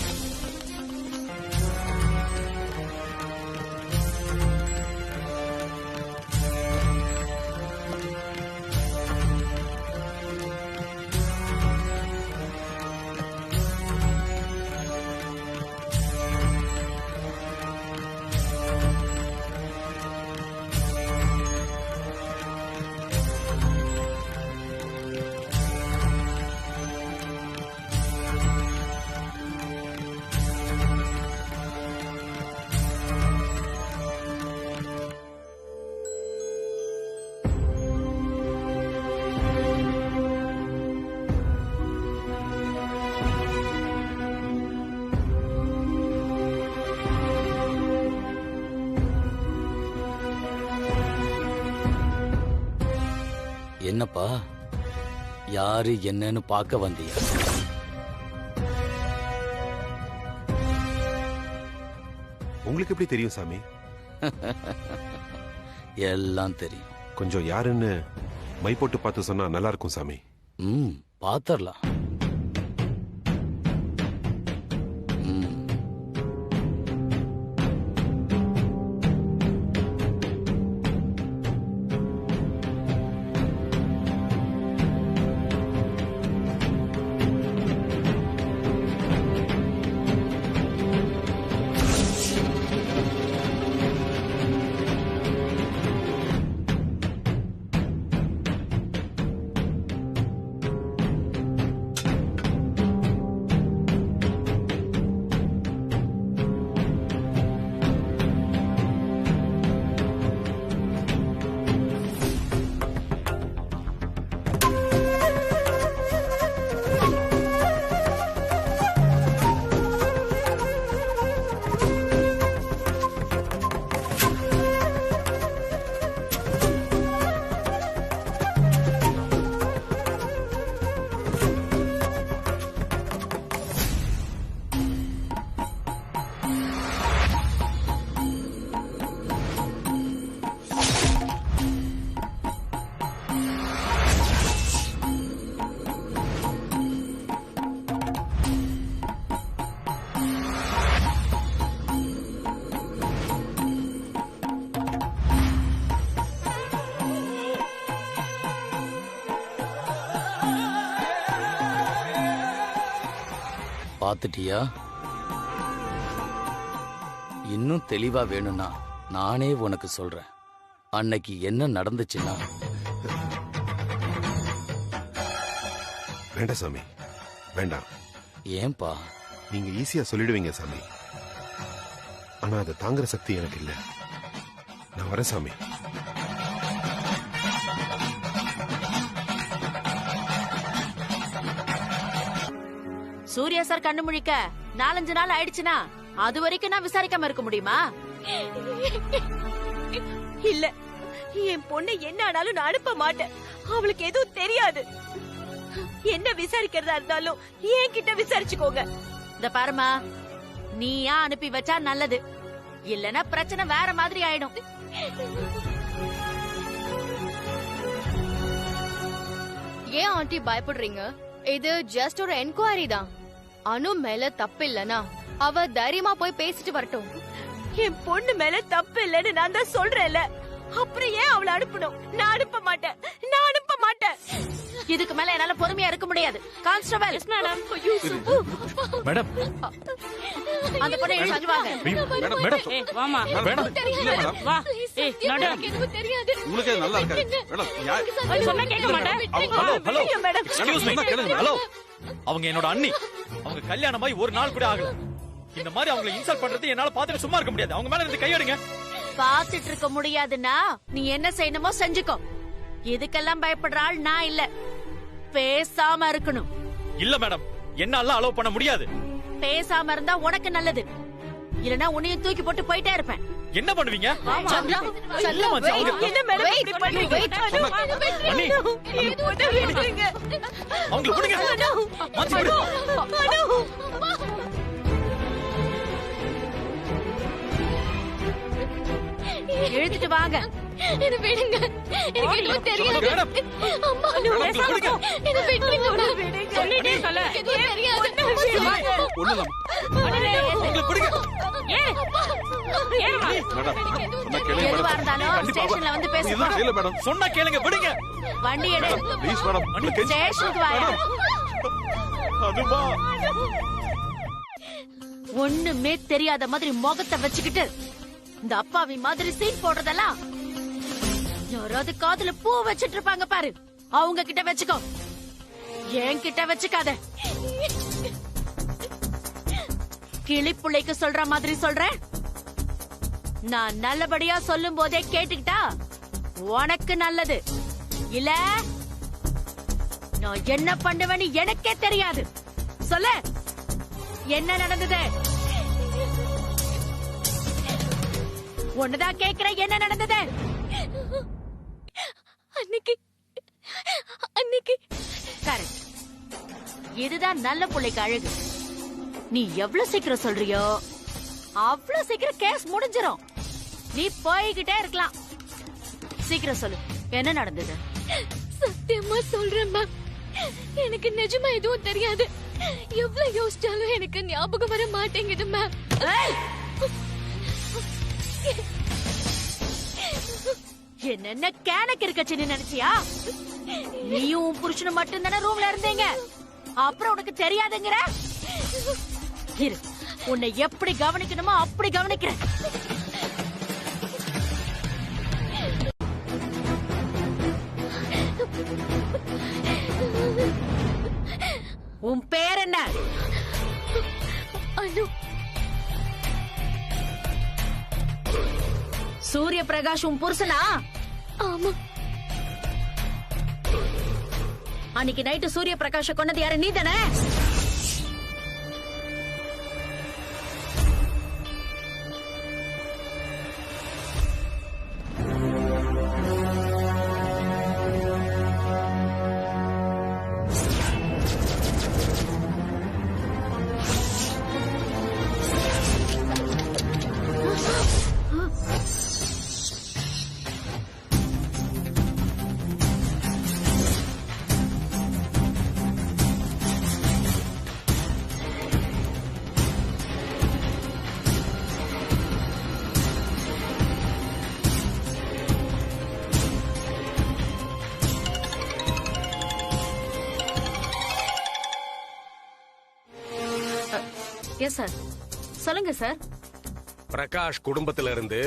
என்னப்பா, யாரு என்னன்னு பார்க்க வந்தியா? உங்களுக்கு எப்படி தெரியும் சாமி? எல்லாம் தெரியும். கொஞ்சம் யாருன்னு மை போட்டு பார்த்து சொன்னா நல்லா இருக்கும் சாமி. பாத்தரலாம். பாத்துட்டியா? இன்னும் தெளிவா வேணும்னா நானே உனக்கு சொல்றேன். அன்னைக்கு என்ன நடந்துச்சுன்னா, வேண்டாம் சாமி, வேண்டாம். ஏன்பா? நீங்க ஈஸியா சொல்லிடுவீங்க சாமி, ஆனா அதை தாங்குற சக்தி எனக்கு இல்ல. நான் வரேன் சாமி. சூர்யா சார் கண்ணு முழிக்க 4-5 நாள் ஆயிடுச்சுனா அது வரைக்கும் நான் விசாரிக்காம இருக்க முடியுமா? இல்ல, என் பொண்ணு என்ன ஆனாலும் நான் அனுப்ப மாட்டேன். அவளுக்கு எதுவும் தெரியாது. என்ன விசாரிக்கிறதா இருந்தாலும் என்கிட்ட விசாரிச்சுக்கோங்க. இந்த பாருமா, நீயா அனுப்பி வச்சா நல்லது, இல்லனா பிரச்சனை வேற மாதிரி ஆயிடும். ஏன் ஆண்டி பயப்படுறீங்க? இது ஜஸ்ட் ஒரு என்கொயரி தான். அனு மேல தப்பு இல்லனா அவ தைரியமா போய் பேசிட்டு வரட்டும். என் பொண்ணு மேல தப்பு இல்லன்னு நான் தான் சொல்றேன்ல, அப்புறம் ஏன் அவளை அனுப்பணும்? நான் அனுப்ப மாட்டேன், நான் அனுப்ப மாட்டேன். இதுக்கு மேல என்னால பொறுமையா இருக்க முடியாது. கான்ஸ்டபிள் மேடம், மேடம், அந்த பொண்ணை இழுத்து வாங்க. மேடம், ஏய் வாமா. மேடம், இல்ல மேடம். வா. ஏய் நடு. எதுவும் தெரியாது. உங்களுக்கே நல்லா இருக்காது மேடம். அது சொன்னா கேட்க மாட்டேன். Hello, madam, excuse me, hello. அவங்க என்னோட அண்ணி. அவங்க கல்யாணமாய் ஒரு நாள் கூட ஆகல. இந்த மாதிரி அவங்களை இன்சல்ட் பண்றது என்னால பாத்துட்டு சும்மா இருக்க முடியாது. அவங்க மேல இருந்து கையெடுங்க. பாத்துட்டு இருக்க முடியாதுன்னா நீ என்ன செய்யணுமோ செஞ்சுக்கோ. இதுக்கெல்லாம் பயப்படுற ஆள் நான் இல்ல. பேசாம இருக்கணும். இல்ல மேடம், என்னால அலோவ் பண்ண முடியாது. பேசாம இருந்தா உனக்கு நல்லது, இல்லனா உன்னையும் தூக்கி போட்டு போயிட்டே இருப்பேன். என்ன பண்ணுவீங்க? சந்திரா, இல்ல மச்சான், அவங்க என்ன மேடம் இப்படி பண்றீங்க? அண்ணி, அவங்க விடுங்க. மாத்தி விடு. எழுதிட்டு வாங்க. என்ன விடுங்க, எனக்கு எதுவும் தெரியாது. அம்மா, மேடம், விடுங்க. என்ன விடுங்க, சொல்லிட்டே சொல்ல. எதுவும் தெரியாது. ஒண்ணுதான் அவங்களை விடுங்க. மேடம், சொன்னா கேளுங்க எதுவா மேடம். இருந்தாலும் கண்டிப்பா ஸ்டேஷன்ல வந்து இதுதான் பேசணும். செய்யல மேடம். சொன்னா கேளுங்க, விடுங்க. வண்டி எடு. Please madam. ஸ்டேஷனுக்கு வாயா. அதுவா? ஒண்ணுமே தெரியாத மாதிரி முகத்தை வச்சுக்கிட்டு இந்த அப்பாவி மாதிரி சீன் போடுறதெல்லாம் யாராவது காதுல பூ வச்சிட்டு இருப்பாங்க பாரு, அவங்க கிட்ட வச்சுக்கோ, என்கிட்ட வச்சுக்காத. கிளிப்புள்ளைக்கு சொல்ற மாதிரி சொல்றேன். நான் நல்லபடியா சொல்லும் போதே கேட்டுக்கிட்டா உனக்கு நல்லது. இல்ல நான் என்ன பண்ணுவேன்னு எனக்கே தெரியாது. சொல்லு, என்ன நடந்தது? ஒண்ணுதான் கேக்குறேன், என்ன நடந்தது? அன்னைக்கு கரெக்ட். இதுதான் நல்ல பிள்ளைக்கு அழகு. நீ எவ்வளவு சீக்கிரம் சொல்றியோ அவ்வளவு சீக்கிரம் கேஸ் முடிஞ்சிரும். நீ போய்கிட்டே இருக்கலாம். சீக்கிரம் சொல்லு, என்ன நடந்தது? சத்தியமா சொல்றேன் மேம், எனக்கு நிஜமா எதுவும் தெரியாது. எவ்வளவு யோசிச்சாலும் எனக்கு ஞாபகம் வர மாட்டேங்குது மேம். என்னென்ன கேனக்கு இருக்கச்சு நினைச்சியா? நீயும் உன் புருஷனும் மட்டும் தானே ரூம்ல இருந்தீங்க, அப்புறம் உனக்கு தெரியாதுங்கிற? இரு, உன்னை எப்படி கவனிக்கணுமோ அப்படி கவனிக்கிறேன். உன் பேர் என்ன? அனு. சூரிய பிரகாஷ் உன் புருஷனா? ஆமா. அன்னைக்கு நைட்டு சூரிய பிரகாஷ கொன்னது யாரு? நீ தானே? Yes sir. சொல்லுங்க சார். பிரகாஷ் குடும்பத்துல இருந்து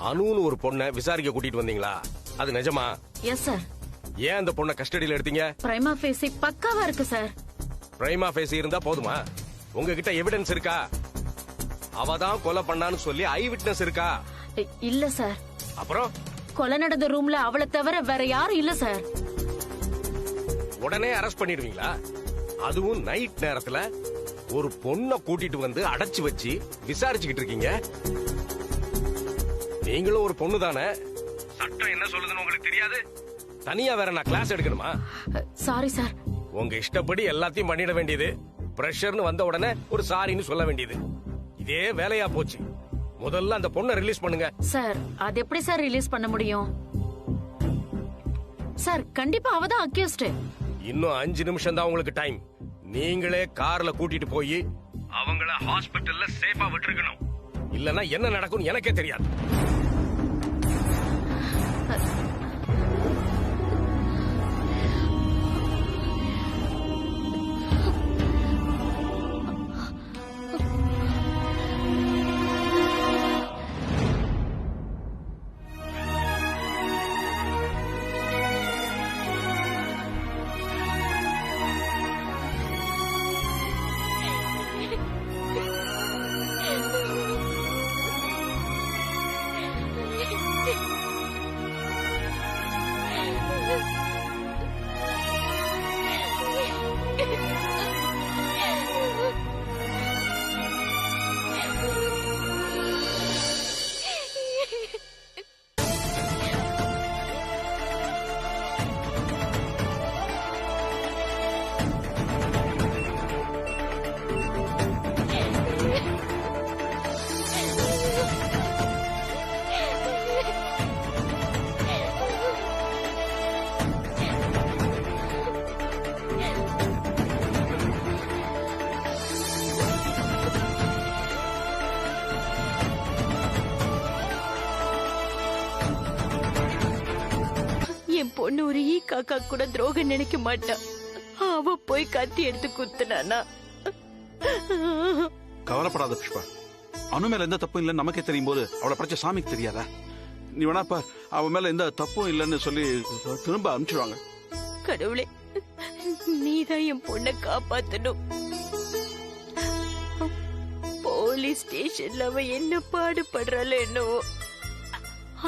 அனுன்னு ஒரு பொண்ணை விசாரிக்க கூட்டிட்டு வந்தீங்களா? அது நிஜமா? Yes sir. ஏன் அந்த பொண்ணை கஸ்டடியில எடுத்தீங்க? பிரைமா ஃபேசி பக்காவா இருக்கு சார். பிரைமா ஃபேசி இருந்தா போதுமா? உங்ககிட்ட எவிடன்ஸ் இருக்கா? அவதான் கொலை பண்ணான்னு சொல்லி ஐ விட்னஸ் இருக்கா? இல்ல சார். அப்புறம் கொலை நடந்த ரூம்ல அவளை தவிர வேற யாரும் இல்ல சார். உடனே அரெஸ்ட் பண்ணிடுவீங்களா? அதுவும் நைட் நேரத்துல ஒரு பொண்ணை கூட்டிட்டு வந்து அடைச்சு வச்சு விசாரிச்சுக்கிட்டு இருக்கீங்க. நீங்களும் ஒரு பொண்ணு தானே? சட்டம் என்ன சொல்லுதுன்னு உங்களுக்கு தெரியாது? தனியா வேற நான் கிளாஸ் எடுக்கணுமா? Sorry sir. உங்க இஷ்டப்படி எல்லாத்தையும் பண்ணிட வேண்டியது. பிரஷர்னு வந்த உடனே ஒரு சாரின்னு சொல்ல வேண்டியது. இதே வேலையா போச்சு. முதல்ல அந்த பொண்ணை ரிலீஸ் பண்ணுங்க. சார் அது எப்படி சார் ரிலீஸ் பண்ண முடியும்? சார் கண்டிப்பா அவதான் அக்யூஸ்ட். இன்னும் 5 நிமிஷம் தான் உங்களுக்கு டைம். நீங்களே கார்ல கூட்டிட்டு போய் அவங்கள ஹாஸ்பிடல்ல சேஃபா விட்டுருக்கணும். இல்லனா என்ன நடக்கும் எனக்கே தெரியாது. என் பொண்ணு ஒரு ஈ காக்கா கூட துரோகம் நினைக்க மாட்டா. அவ போய் கத்தி எடுத்து குத்துனானா? கவலைப்படாத புஷ்பா. அனு மேல எந்த தப்பும் இல்லைன்னு நமக்கே தெரியும் போது அவளை படிச்ச சாமிக்கு தெரியாதா? நீ வேணாப்பா அவன் மேல எந்த தப்பும் இல்லைன்னு சொல்லி திரும்ப அனுப்பிச்சிடுவாங்க. கடவுளே, நீதான் என் பொண்ணை காப்பாத்தணும். போலீஸ் ஸ்டேஷன்ல அவ என்ன பாடுபடுறாளோ என்னவோ.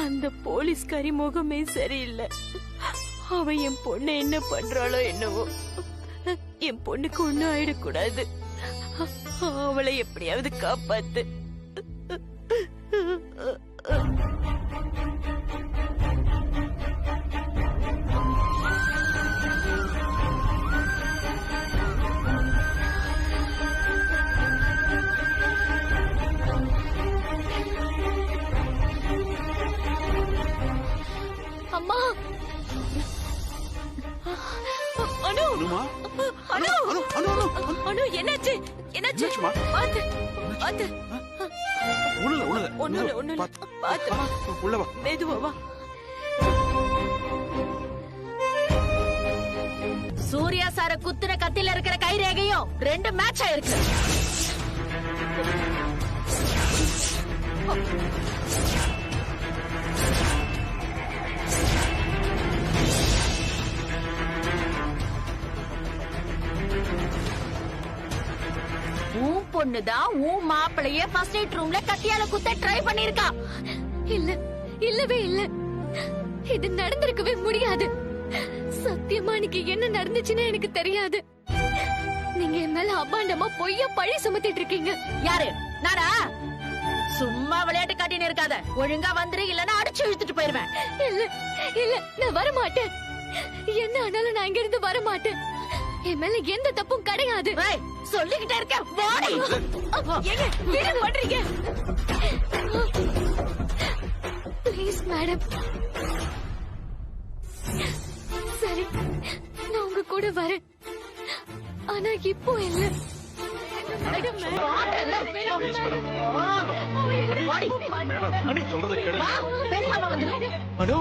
அந்த போலீஸ்காரி முகமே சரியில்லை. அவ என் பொண்ணு என்ன பண்றாளோ என்னவோ. என் பொண்ணுக்கு ஒண்ணும் ஆயிடக்கூடாது. அவளை எப்படியாவது காப்பாத்து. அம்மா, அனு, அனு, அனு, என்னாச்சு? என்னாச்சு? பாத்து, பாத்து. ஒண்ணுல, பாத்துமா. உள்ளவா, மெதுவா வா. சூர்யா சார குத்துன கத்தில இருக்கிற கைரேகையும் 2 மேட்ச் ஆயிருக்கு. உன் பொண்ணுதான் உன் மாப்பிளைய ஃபர்ஸ்ட் எய்ட் ரூம்ல கத்தியால குத்த ட்ரை பண்ணிருக்கா. இல்ல, இல்லவே இல்ல. இது நடந்திருக்கவே முடியாது. சத்தியமா எனக்கு என்ன நடந்துச்சுன்னு எனக்கு தெரியாது. நீங்க என் மேல அபாண்டமா பொய்யா பழி சுமத்திட்டு இருக்கீங்க. யாரு? நானா? சும்மா விளையாட்டு காட்டின்னு இருக்காத. ஒழுங்கா வந்துரு, இல்லன்னா அடிச்சு இழுத்துட்டு போயிருவேன். இல்ல, இல்ல, நான் வர மாட்டேன். என்ன ஆனாலும் நான் இங்க இருந்து வர மாட்டேன். என் மேல எந்த தப்பும் கிடையாது. சொல்லிக்கிட்டே இருக்க. வாடி. ஏங்க என்ன பண்றீங்க? Please madam. சரி, நான் உங்க கூட வரேன். ஆனா இப்போ இல்ல. அனு,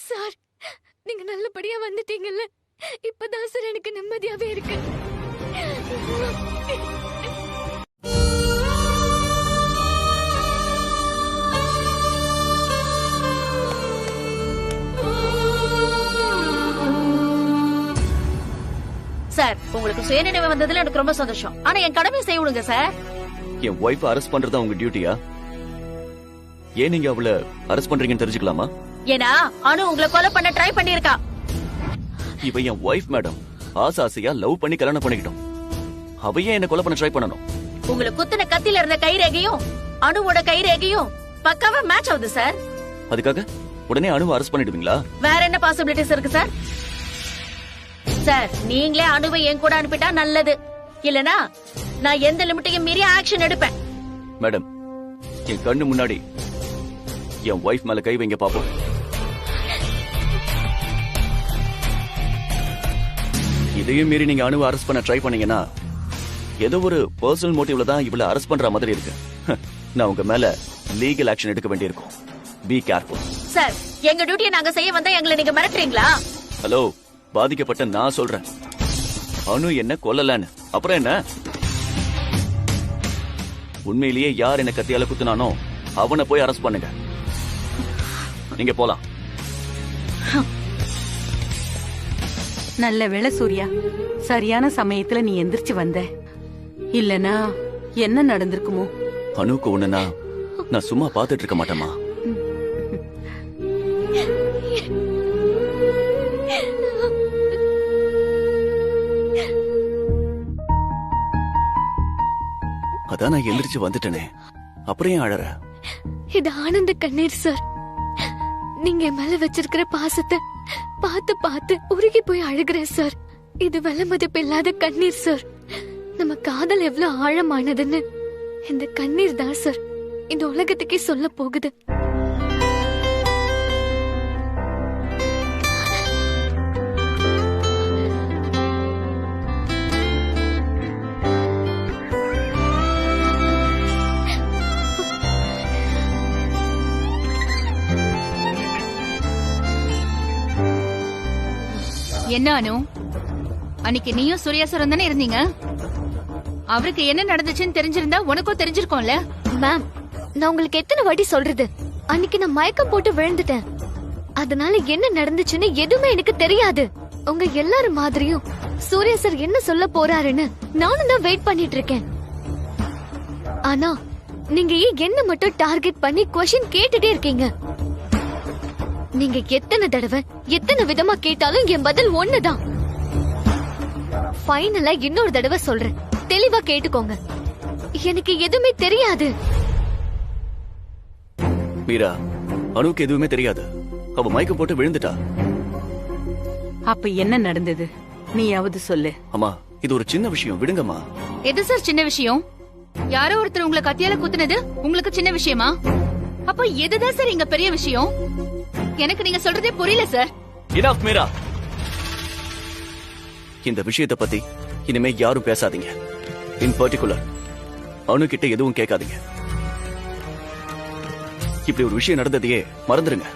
சார் நீங்க நல்லபடியா வந்துட்டீங்கல்ல, இப்பதான் சார் எனக்கு நிம்மதியாவே இருக்கு. சார் உங்களுக்கு சுயநினைவு வந்ததுல எனக்கு ரொம்ப சந்தோஷம். ஆனா என் கடமையை செய்ய விடுங்க சார். என் ஒய்ஃப் அரெஸ்ட் பண்றதா உங்க டியூட்டியா? ஏன் நீங்க அவளை அரெஸ்ட் பண்றீங்கன்னு தெரிஞ்சுக்கலாமா? ஏன்னா அனு உங்களை கொலை பண்ண ட்ரை பண்ணிருக்கா. இவ என் ஒய்ஃப் மேடம். ஆசையா லவ் பண்ணி கல்யாணம் பண்ணிக்கிட்டோம். அவ ஏன் என்ன கொலை பண்ண ட்ரை பண்ணணும்? உங்களை குத்துன கத்தில இருந்த கைரேகையும் அனுவோட கைரேகையும் பக்காவா மேட்ச் ஆகுது சார். அதுக்காக உடனே அனுவை அரெஸ்ட் பண்ணிடுவீங்களா? வேற என்ன பாசிபிலிட்டிஸ் இருக்கு சார்? சார் நீங்களே அனுவை என் கூட அனுப்பிட்டா நல்லது. இல்லனா நான் எந்த லிமிட்டையும் மீறி ஆக்ஷன் எடுப்பேன். மேடம், என் கண்ணு முன்னாடி என் ஒய்ஃப் மேல கை வைங்க பாப்போம். இதையும் மீறி நீங்க அனுவை அரெஸ்ட் பண்ண ட்ரை பண்ணீங்கன்னா ஏதோ ஒரு பர்சனல் மோட்டிவ்ல தான் இவளை அரெஸ்ட் பண்ற மாதிரி இருக்கு. நான் உங்க மேல லீகல் ஆக்ஷன் எடுக்க வேண்டியிருக்கும். Be careful. சார் எங்க டியூட்டியை நாங்க செய்ய வந்தா எங்களை நீங்க மிரட்டுறீங்களா? ஹலோ, பாதிக்கப்பட்ட நான் சொல்றேன். அனு என்ன கொல்லலன்னு அப்புறம் என்ன? உண்மையிலேயே யார் என்ன கத்தியால குத்துனானோ அவனை போய் அரெஸ்ட் பண்ணுங்க. நீங்க போலாம். நல்ல வேளை சூர்யா, சரியான சமயத்துல நீ எந்திரிச்சு வந்த. இல்லனா என்ன நடந்திருக்குமோ? அனுக்கு ஒண்ணுனா நான் சும்மா பாத்துட்டு இருக்க மாட்டேமா. அதான் நான் எந்திரிச்சு வந்துட்டேனே, அப்புறம் ஏன் அழற? இது ஆனந்த கண்ணீர் சார். நீங்க என் மேல வச்சிருக்கிற பாசத்தை பார்த்து பார்த்து உருகி போய் அழுகிறேன் சார். இது விலை மதிப்பு இல்லாத கண்ணீர் சார். நம்ம காதல் எவ்வளவு ஆழமானதுன்னு இந்த கண்ணீர் தான் சார் இந்த உலகத்துக்கே சொல்ல போகுது. என்ன அனு, அன்னைக்கு நீயும் சூர்யா சாரும் தானே இருந்தீங்க? அவருக்கு என்ன நடந்துச்சுன்னு தெரிஞ்சிருந்தா உனக்கும் தெரிஞ்சிருக்கோம்ல. மேம், நான் உங்களுக்கு எத்தனை வாட்டி சொல்றது, அன்னைக்கு நான் மயக்கம் போட்டு விழுந்துட்டேன். அதனால என்ன நடந்துச்சுன்னு எதுவுமே எனக்கு தெரியாது. உங்க எல்லாரும் மாதிரியும் சூர்யா சார் என்ன சொல்ல போறாருன்னு நானும் தான் வெயிட் பண்ணிட்டு இருக்கேன். ஆனா நீங்க ஏன் என்ன மட்டும் டார்கெட் பண்ணி क्वेश्चन கேட்டுட்டே இருக்கீங்க? நீங்க எத்தனை தடவை எத்தனை விதமா கேட்டாலும் என் பதில் ஒண்ணுதான். ஃபைனலா இன்னொரு தடவை சொல்றேன், தெளிவா கேட்டுக்கோங்க. எனக்கு எதுவுமே தெரியாது. மீரா, அனுக்கு எதுவுமே தெரியாது. அவ மயக்கம் போட்டு விழுந்துட்டா. அப்ப என்ன நடந்தது நீயாவது சொல்லு. அம்மா, இது ஒரு சின்ன விஷயம், விடுங்கம்மா. எது சார் சின்ன விஷயம்? யாரோ ஒருத்தர் உங்களை கத்தியால குத்துனது உங்களுக்கு சின்ன விஷயமா? அப்ப எதுதான் சார் இங்க பெரிய விஷயம்? எனக்கு நீங்க சொல்றதே புரியல சார். இனஃப் மீரா, இந்த விஷயத்தை பத்தி இனிமே யாரும் பேசாதீங்க. இன் பர்டிகுலர் அனு கிட்ட எதுவும் கேட்காதீங்க. இப்படி ஒரு விஷயம் நடந்ததையே மறந்துருங்க.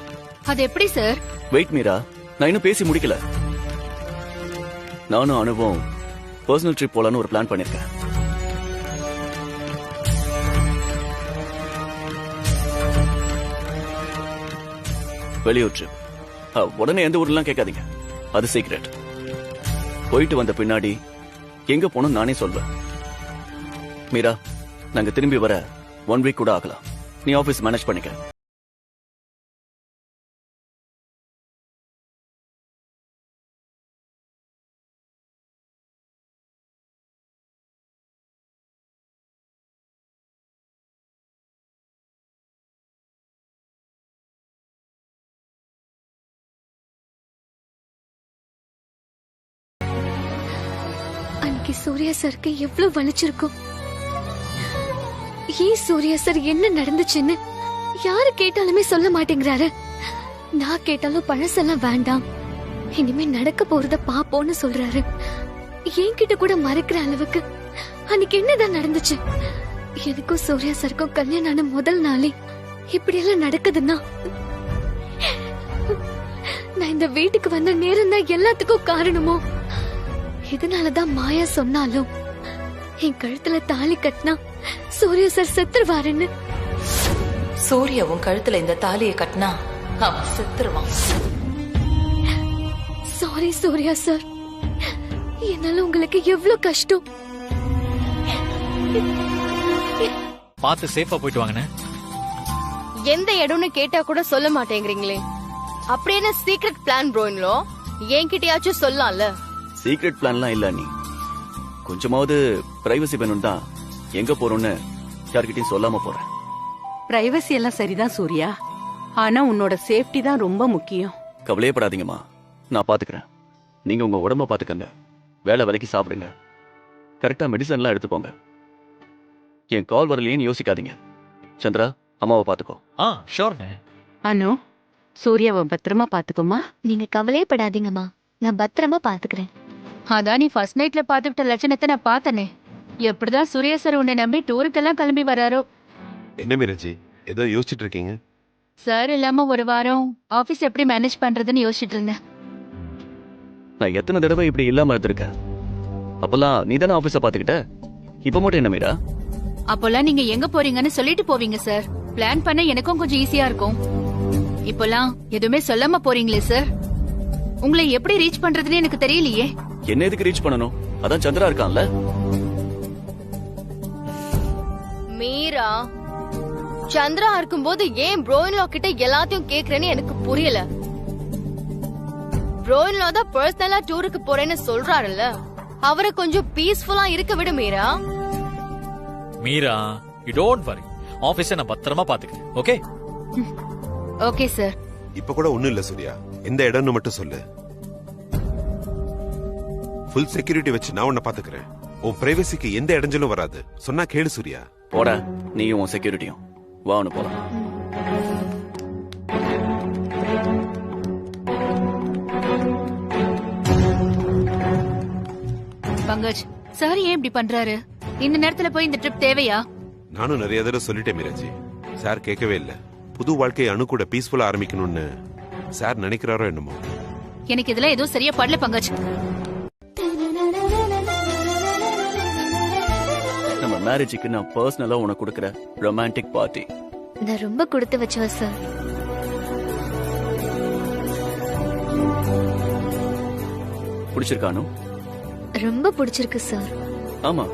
அது எப்படி சார்? வெயிட் மீரா, நான் இன்னும் பேசி முடிக்கல. நானும் அனுவும் பர்சனல் ட்ரிப் போலான்னு ஒரு பிளான் பண்ணிருக்கேன். வெளியூர் ட்ரிப். உடனே எந்த ஊர்லாம் கேட்காதீங்க, அது சீக்ரெட். போயிட்டு வந்த பின்னாடி எங்க போனோம் நானே சொல்வேன். மீரா, நாங்க திரும்பி வர 1 வீக் கூட ஆகலாம். நீ ஆபீஸ் மேனேஜ் பண்ணிக்க. அன்னைக்கு சூர்யா சாருக்கு எவ்வளவு வலிச்சிருக்கும். ஏன் சூர்யா சார் என்ன நடந்துச்சுன்னு யாரு கேட்டாலுமே சொல்ல மாட்டேங்கிறாரு. நான் கேட்டாலும் பழசெல்லாம் வேண்டாம், இனிமே நடக்க போறத பாப்போன்னு சொல்றாரு. என்கிட்ட கூட மறைக்கிற அளவுக்கு அன்னைக்கு என்னதான் நடந்துச்சு? எனக்கும் சூர்யா சாருக்கும் கல்யாணம் ஆன முதல் நாளே இப்படி எல்லாம் நடக்குதுன்னா நான் இந்த வீட்டுக்கு வந்த நேரம் தான் எல்லாத்துக்கும் காரணமோ. இதனாலதான் மாயா சொன்னாலும் என் கழுத்துல தாலி கட்டினா சூர்யா சார் செத்துருவாருன்னு. சூர்யா உன் கழுத்துல இந்த தாலியை கட்டினா அவன் செத்துருவான். சாரி சூர்யா சார், என்னால உங்களுக்கு எவ்வளவு கஷ்டம். பார்த்து சேஃபா போயிட்டு வாங்கண்ணே. எந்த இடம்னு கேட்டா கூட சொல்ல மாட்டேங்கிறீங்களே. அப்படி என்ன சீக்ரெட் பிளான் ப்ரோயின்லோ? என்கிட்டயாச்சும் சொல்லலாம்ல. சீக்ரெட் பிளான்லாம் இல்ல. நீ கொஞ்சமாவது பிரைவசி வேணும் தான் எங்க போறோம்னு யார்கிட்டயும் சொல்லாம போறேன். பிரைவசி எல்லாம் சரிதான் சூர்யா, ஆனா உன்னோட சேஃப்டி தான் ரொம்ப முக்கியம். கவலையே படாதீங்கம்மா, நான் பாத்துக்கிறேன். நீங்க உங்க உடம்ப பாத்துக்கங்க, வேலை வேலைக்கு சாப்பிடுங்க, கரெக்டா மெடிசன்லாம் எடுத்துக்கோங்க. என் கால் வரலையேன்னு யோசிக்காதீங்க. சந்திரா, அம்மாவை பாத்துக்கோ. ஷோர்ண்ணே. அனு, சூர்யாவை பத்திரமா பாத்துக்கோமா. நீங்க கவலையே படாதீங்கம்மா, நான் பத்திரமா பாத்துக்கிறேன். அதான் நீ ஃபர்ஸ்ட் நைட்ல பாத்துக்கிட்ட லட்சணத்தை நான் பார்த்தனே. எப்படிதான் சூர்யா சார் உன்னை நம்பி டூருக்கெல்லாம் கிளம்பி வராரோ. என்ன மீராஜி, ஏதோ யோசிச்சுட்டு இருக்கீங்க? சார் இல்லாம ஒரு வாரம் ஆபீஸ் எப்படி மேனேஜ் பண்றதுன்னு யோசிச்சுட்டு இருந்தேன். நான் எத்தனை தடவை இப்படி இல்லாம இருந்திருக்கேன். அப்பெல்லாம் நீ தானே ஆபீஸ பாத்துக்கிட்ட, இப்ப மட்டும் என்ன மீரா? அப்போல்லாம் நீங்க எங்க போறீங்கன்னு சொல்லிட்டு போவீங்க சார். பிளான் பண்ண எனக்கும் கொஞ்சம் ஈஸியா இருக்கும். இப்போல்லாம் எதுவுமே சொல்லாம போறீங்களே சார். உங்களை எப்படி ரீச் பண்றதுன்னு எனக்கு தெரியலையே. என்ன எதுக்கு ரீச் பண்ணணும்? அதான் சந்திரா இருக்கான்ல. மீரா, சந்திரா இருக்கும்போது ஏன் ப்ரோயின்லா கிட்ட எல்லாத்தையும் கேக்குறேன்னு எனக்கு புரியல. ப்ரோயின்லா தான் பர்சனலா டூருக்கு போறேன்னு சொல்றாருல்ல, அவரை கொஞ்சம் பீஸ்ஃபுல்லா இருக்க விடு Meera. Meera, you don't worry. ஆபீஸை நான் பத்திரமா பாத்துக்கிறேன். Okay okay sir. இப்ப கூட ஒண்ணும் இல்ல சூர்யா, எந்த இடம்னு மட்டும் சொல்லு. ஃபுல் செக்யூரிட்டி வச்சு நான் உன்னை பாத்துக்கிறேன். உன் பிரைவசிக்கு எந்த இடைஞ்சலும் வராது. சொன்னா கேளு சூர்யா. போட, நீயும் உன் செக்யூரிட்டியும் வா, ஒண்ணு போலாம். பங்கஜ் சார் ஏன் இப்படி பண்றாரு? இந்த நேரத்துல போய் இந்த ட்ரிப் தேவையா? நானும் நிறைய தடவை சொல்லிட்டேன் மீராஜி, சார் கேட்கவே இல்ல. புது வாழ்க்கையை அணு கூட பீஸ்ஃபுல்லா ஆரம்பிக்கணும்னு சார் நினைக்கிறாரோ என்னமோ. எனக்கு இதெல்லாம் எதுவும் சரியா படல பங்கஜ். நம்ம மேரேஜுக்கு நான் பர்சனலா உனக்கு கொடுக்கிற ரொமான்டிக் பார்ட்டி. நான் ரொம்ப கொடுத்து வச்சவ சார். பிடிச்சிருக்கானோ? ரொம்ப பிடிச்சிருக்கு சார். ஆமா,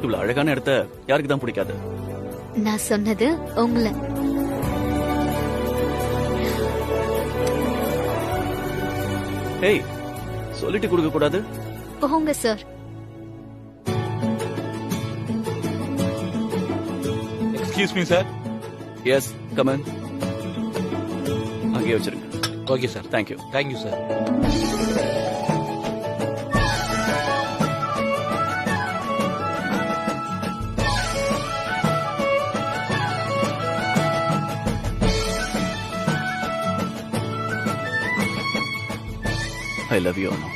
இவ்வளவு அழகான இடத்த யாருக்கு தான் பிடிக்காது? நான் சொன்னது உங்களை. ஏய், சொல்லிட்டு கொடுக்க கூடாது. போங்க sir. Excuse me sir. Yes, come in. அங்கே வச்சிருங்க. Okay sir. Thank you. Thank you sir. I love you, Anu.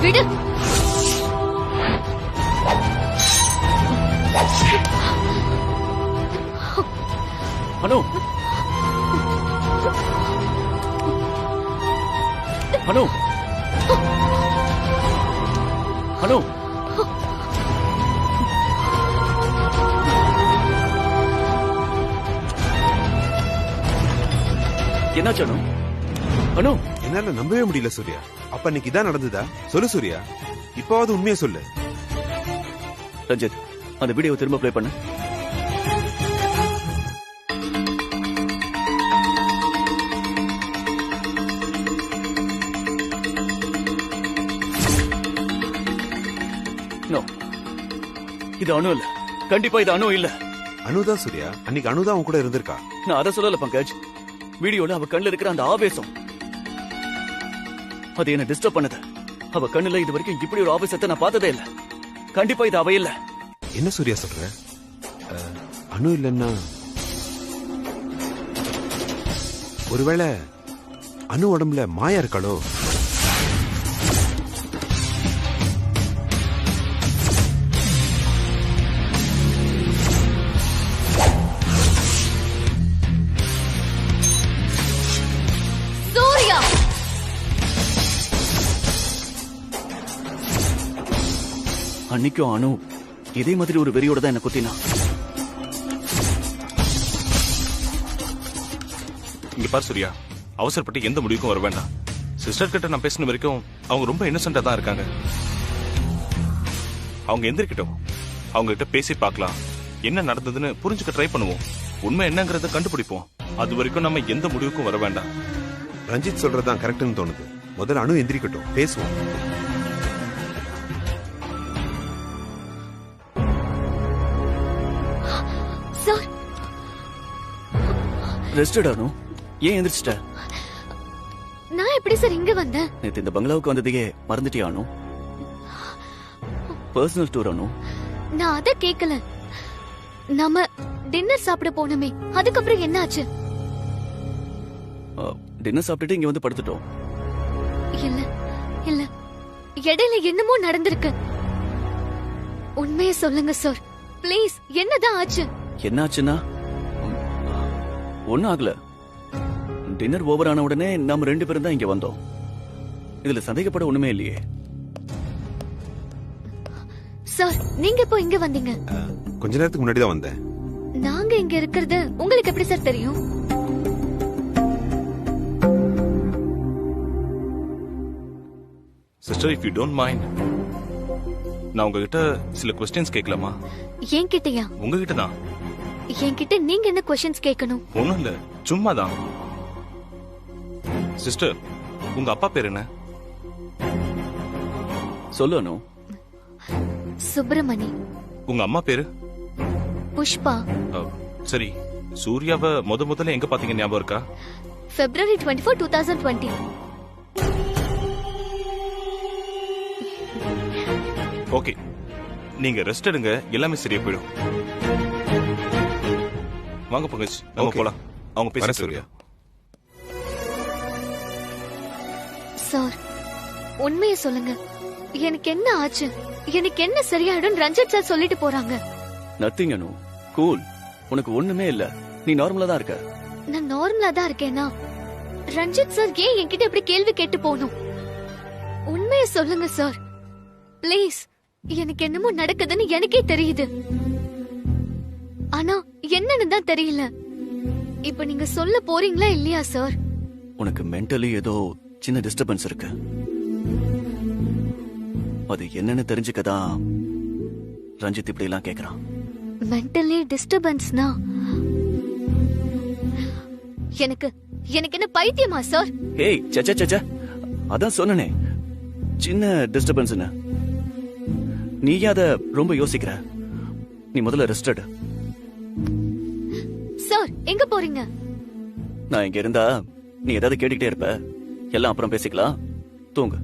விடு. அனு, அனு, அனு. என்னாச்சு அனு? அனு, என்னால நம்பவே முடியல சூர்யா. அப்ப இன்னைக்கு இதான் நடந்ததா? சொல்லு சூர்யா, இப்பவாவது உண்மையை சொல்லு. ரஞ்சித், அந்த வீடியோ திரும்ப ப்ளே பண்ணு. நோ, இது அணு இல்ல. கண்டிப்பா இது அணு இல்ல. அனுதான் சூர்யா, அன்னைக்கு அனுதான் அவன் கூட இருந்திருக்கா. நான் அதை சொல்லல பங்கஜ். வீடியோல அவ கண்ணுல இருக்கிற அந்த ஆவேசம் அது என்ன டிஸ்டர்ப் பண்ணது. அவ கண்ணுல இது வரைக்கும் இப்படி ஒரு ஆவேசத்தை நான் பார்த்ததே இல்ல. கண்டிப்பா இது அவ இல்ல. என்ன சூர்யா சொல்ற? அனு இல்லன்னா ஒருவேளை அனு உடம்புல மாயா இருக்காளோ? சூர்யா, அன்னைக்கும் அனு இதே மாதிரி ஒரு வெறியோட தான் என்ன குத்தினா. இங்க பாரு சூர்யா, அவசரப்பட்டு எந்த முடிவுக்கும் வர வேண்டாம். சிஸ்டர் கிட்ட நான் பேசின வரைக்கும் அவங்க ரொம்ப இன்னசென்ட்டா தான் இருக்காங்க. அவங்க எந்திரிக்கட்டும், அவங்க கிட்ட பேசி பார்க்கலாம். என்ன நடந்ததுன்னு புரிஞ்சுக்க ட்ரை பண்ணுவோம். உண்மை என்னங்கறத கண்டுபிடிப்போம். அது வரைக்கும் நம்ம எந்த முடிவுக்கும் வர வேண்டாம். ரஞ்சித் சொல்றதுதான் கரெக்ட்னு தோணுது. முதல்ல அனு எந்திரிக்கட்டும், பேசுவோம். சார் ரெஸ்டட் அனு, ஏன் எந்திரிச்சிட்ட? நான் எப்படி சார் இங்க வந்தேன்? நேத்து இந்த பங்களாவுக்கு வந்ததையே மறந்துட்டியா அனு? பர்சனல் டூர் அனு. நான் அத கேக்கல. நாம டின்னர் சாப்பிட போனோமே, அதுக்கப்புறம் என்ன ஆச்சு? டின்னர் சாப்பிட்டுட்டு இங்க வந்து படுத்துட்டோம். இல்ல இல்ல, இடையில என்னமோ நடந்திருக்கு. உண்மையை சொல்லுங்க சார் ப்ளீஸ். என்னதான் ஆச்சு? என்ன ஆச்சுன்னா ஒன்னும் ஆகல. டின்னர் ஓவர் ஆன உடனே நாம 2 பேரும் தான் இங்க வந்தோம். இதுல சந்தேகப்பட ஒண்ணுமே இல்லையே. சார் நீங்க இப்போ இங்க வந்தீங்க? கொஞ்ச நேரத்துக்கு முன்னாடி தான் வந்தேன். நாங்க இங்க இருக்கிறது உங்களுக்கு எப்படி சார் தெரியும்? Sister, if you don't mind, நான் உங்ககிட்ட சில क्वेश्चंस கேட்கலாமா? என்கிட்டயா? உங்ககிட்ட தான். என்கிட்ட நீங்க என்ன क्वेश्चंस கேட்கணும்? ஒண்ணும் இல்ல, சும்மா தான். சிஸ்டர், உங்க அப்பா பேர் என்ன? சொல்லு அனு. சுப்பிரமணி. உங்க அம்மா பேரு? புஷ்பா. சரி, சூர்யாவை முதல்ல எங்க பாத்தீங்க ஞாபகம் இருக்கா? February 24, 2020. ஓகே, நீங்க ரெஸ்ட் எடுங்க, எல்லாமே சரியா போயிடும். வாங்க பங்கஜ், நம்ம போலாம். அவங்க பேச சூர்யா. சார் உண்மையை சொல்லுங்க, எனக்கு என்ன ஆச்சு? எனக்கு என்ன சரியாயிடும் ரஞ்சித் சார் சொல்லிட்டு போறாங்க. நத்திங் அனு, கூல். உனக்கு ஒண்ணுமே இல்ல, நீ நார்மலா தான் இருக்க. நான் நார்மலா தான் இருக்கேனா? ரஞ்சித் சார் ஏன் என்கிட்ட இப்படி கேள்வி கேட்டு போகணும்? உண்மையை சொல்லுங்க சார் ப்ளீஸ். எனக்கு என்னமோ நடக்குதுன்னு எனக்கே தெரியுது, ஆனா என்னன்னு தான் தெரியல. இப்ப நீங்க சொல்ல போறீங்களா இல்லையா சார்? உனக்கு மென்டலி ஏதோ சின்ன டிஸ்டர்பன்ஸ் இருக்கு. அது என்னன்னு தெரிஞ்சுக்கதான் ரஞ்சித் இப்படி எல்லாம் கேக்குறான். மென்டலி டிஸ்டர்பன்ஸ்னா எனக்கு என்ன பைத்தியமா சார்? ஏய் சச்ச சச்ச, அதான் சொன்னனே சின்ன டிஸ்டர்பன்ஸ்னு. நீ அத ரொம்ப யோசிக்கிற. நீ முதல்ல ரெஸ்ட் எடு. சார் எங்க போறீங்க? நான் இங்க இருந்தா நீ ஏதாவது கேட்டுக்கிட்டே இருப்ப. எல்லாம் அப்புறம் பேசிக்கலாம், தூங்கு.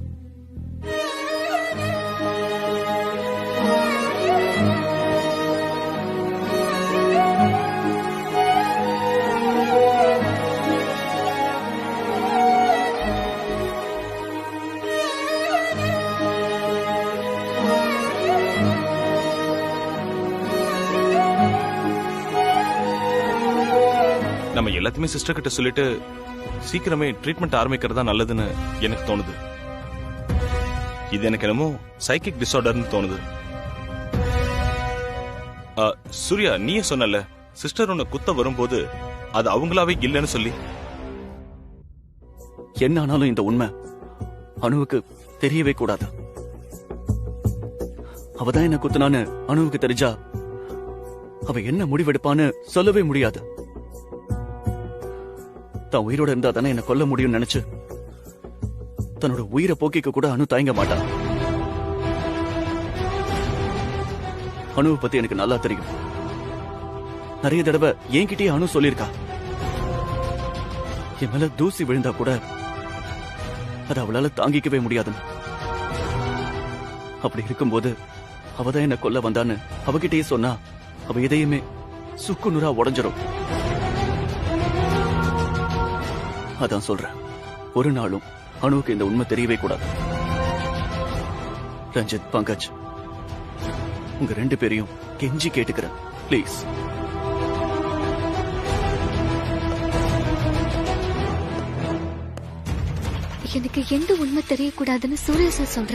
நம்ம எல்லாத்தையுமே சிஸ்டர் கிட்ட சொல்லிட்டு சீக்கிரமே ட்ரீட்மெண்ட் ஆரம்பிக்கிறதா நல்லதுன்னு எனக்கு தோணுது. இது எனக்கு என்னமோ சைக்கிக் டிசார்டர்னு தோணுது. சூர்யா, நீயே சொன்னல சிஸ்டர் உன்னை குத்த வரும்போது அது அவங்களாவே இல்லைன்னு சொல்லி. என்ன ஆனாலும் இந்த உண்மை அனுவுக்கு தெரியவே கூடாது. அவதான் என்ன குத்துனான்னு அனுவுக்கு தெரிஞ்சா அவ என்ன முடிவெடுப்பான்னு சொல்லவே முடியாது. தான் உயிரோட இருந்தா தானே என்ன கொல்ல முடியும்னு நினைச்சு தன்னோட உயிரை போக்கிக்க கூட அனு தயங்க மாட்டா. அனுவை பத்தி எனக்கு நல்லா தெரியும். நிறைய தடவை என்கிட்டயே அனு சொல்லியிருக்கா. என் மேல தூசி விழுந்தா கூட அது அவளால தாங்கிக்கவே முடியாதுன்னு. அப்படி இருக்கும்போது அவதான் என்ன கொல்ல வந்தான்னு அவகிட்டயே சொன்னா அவ எதையுமே சுக்கு நூறா உடஞ்சிரும். அதான் சொல்றேன், ஒரு நாளும் அனுவுக்கு இந்த உண்மை தெரியவே கூடாது. ரஞ்சித், பங்கஜ், உங்க 2 பேரையும் கெஞ்சி கேட்டுக்கிறேன், ப்ளீஸ். எனக்கு எந்த உண்மை தெரியக்கூடாதுன்னு சூர்யா சார் சொல்றாரு.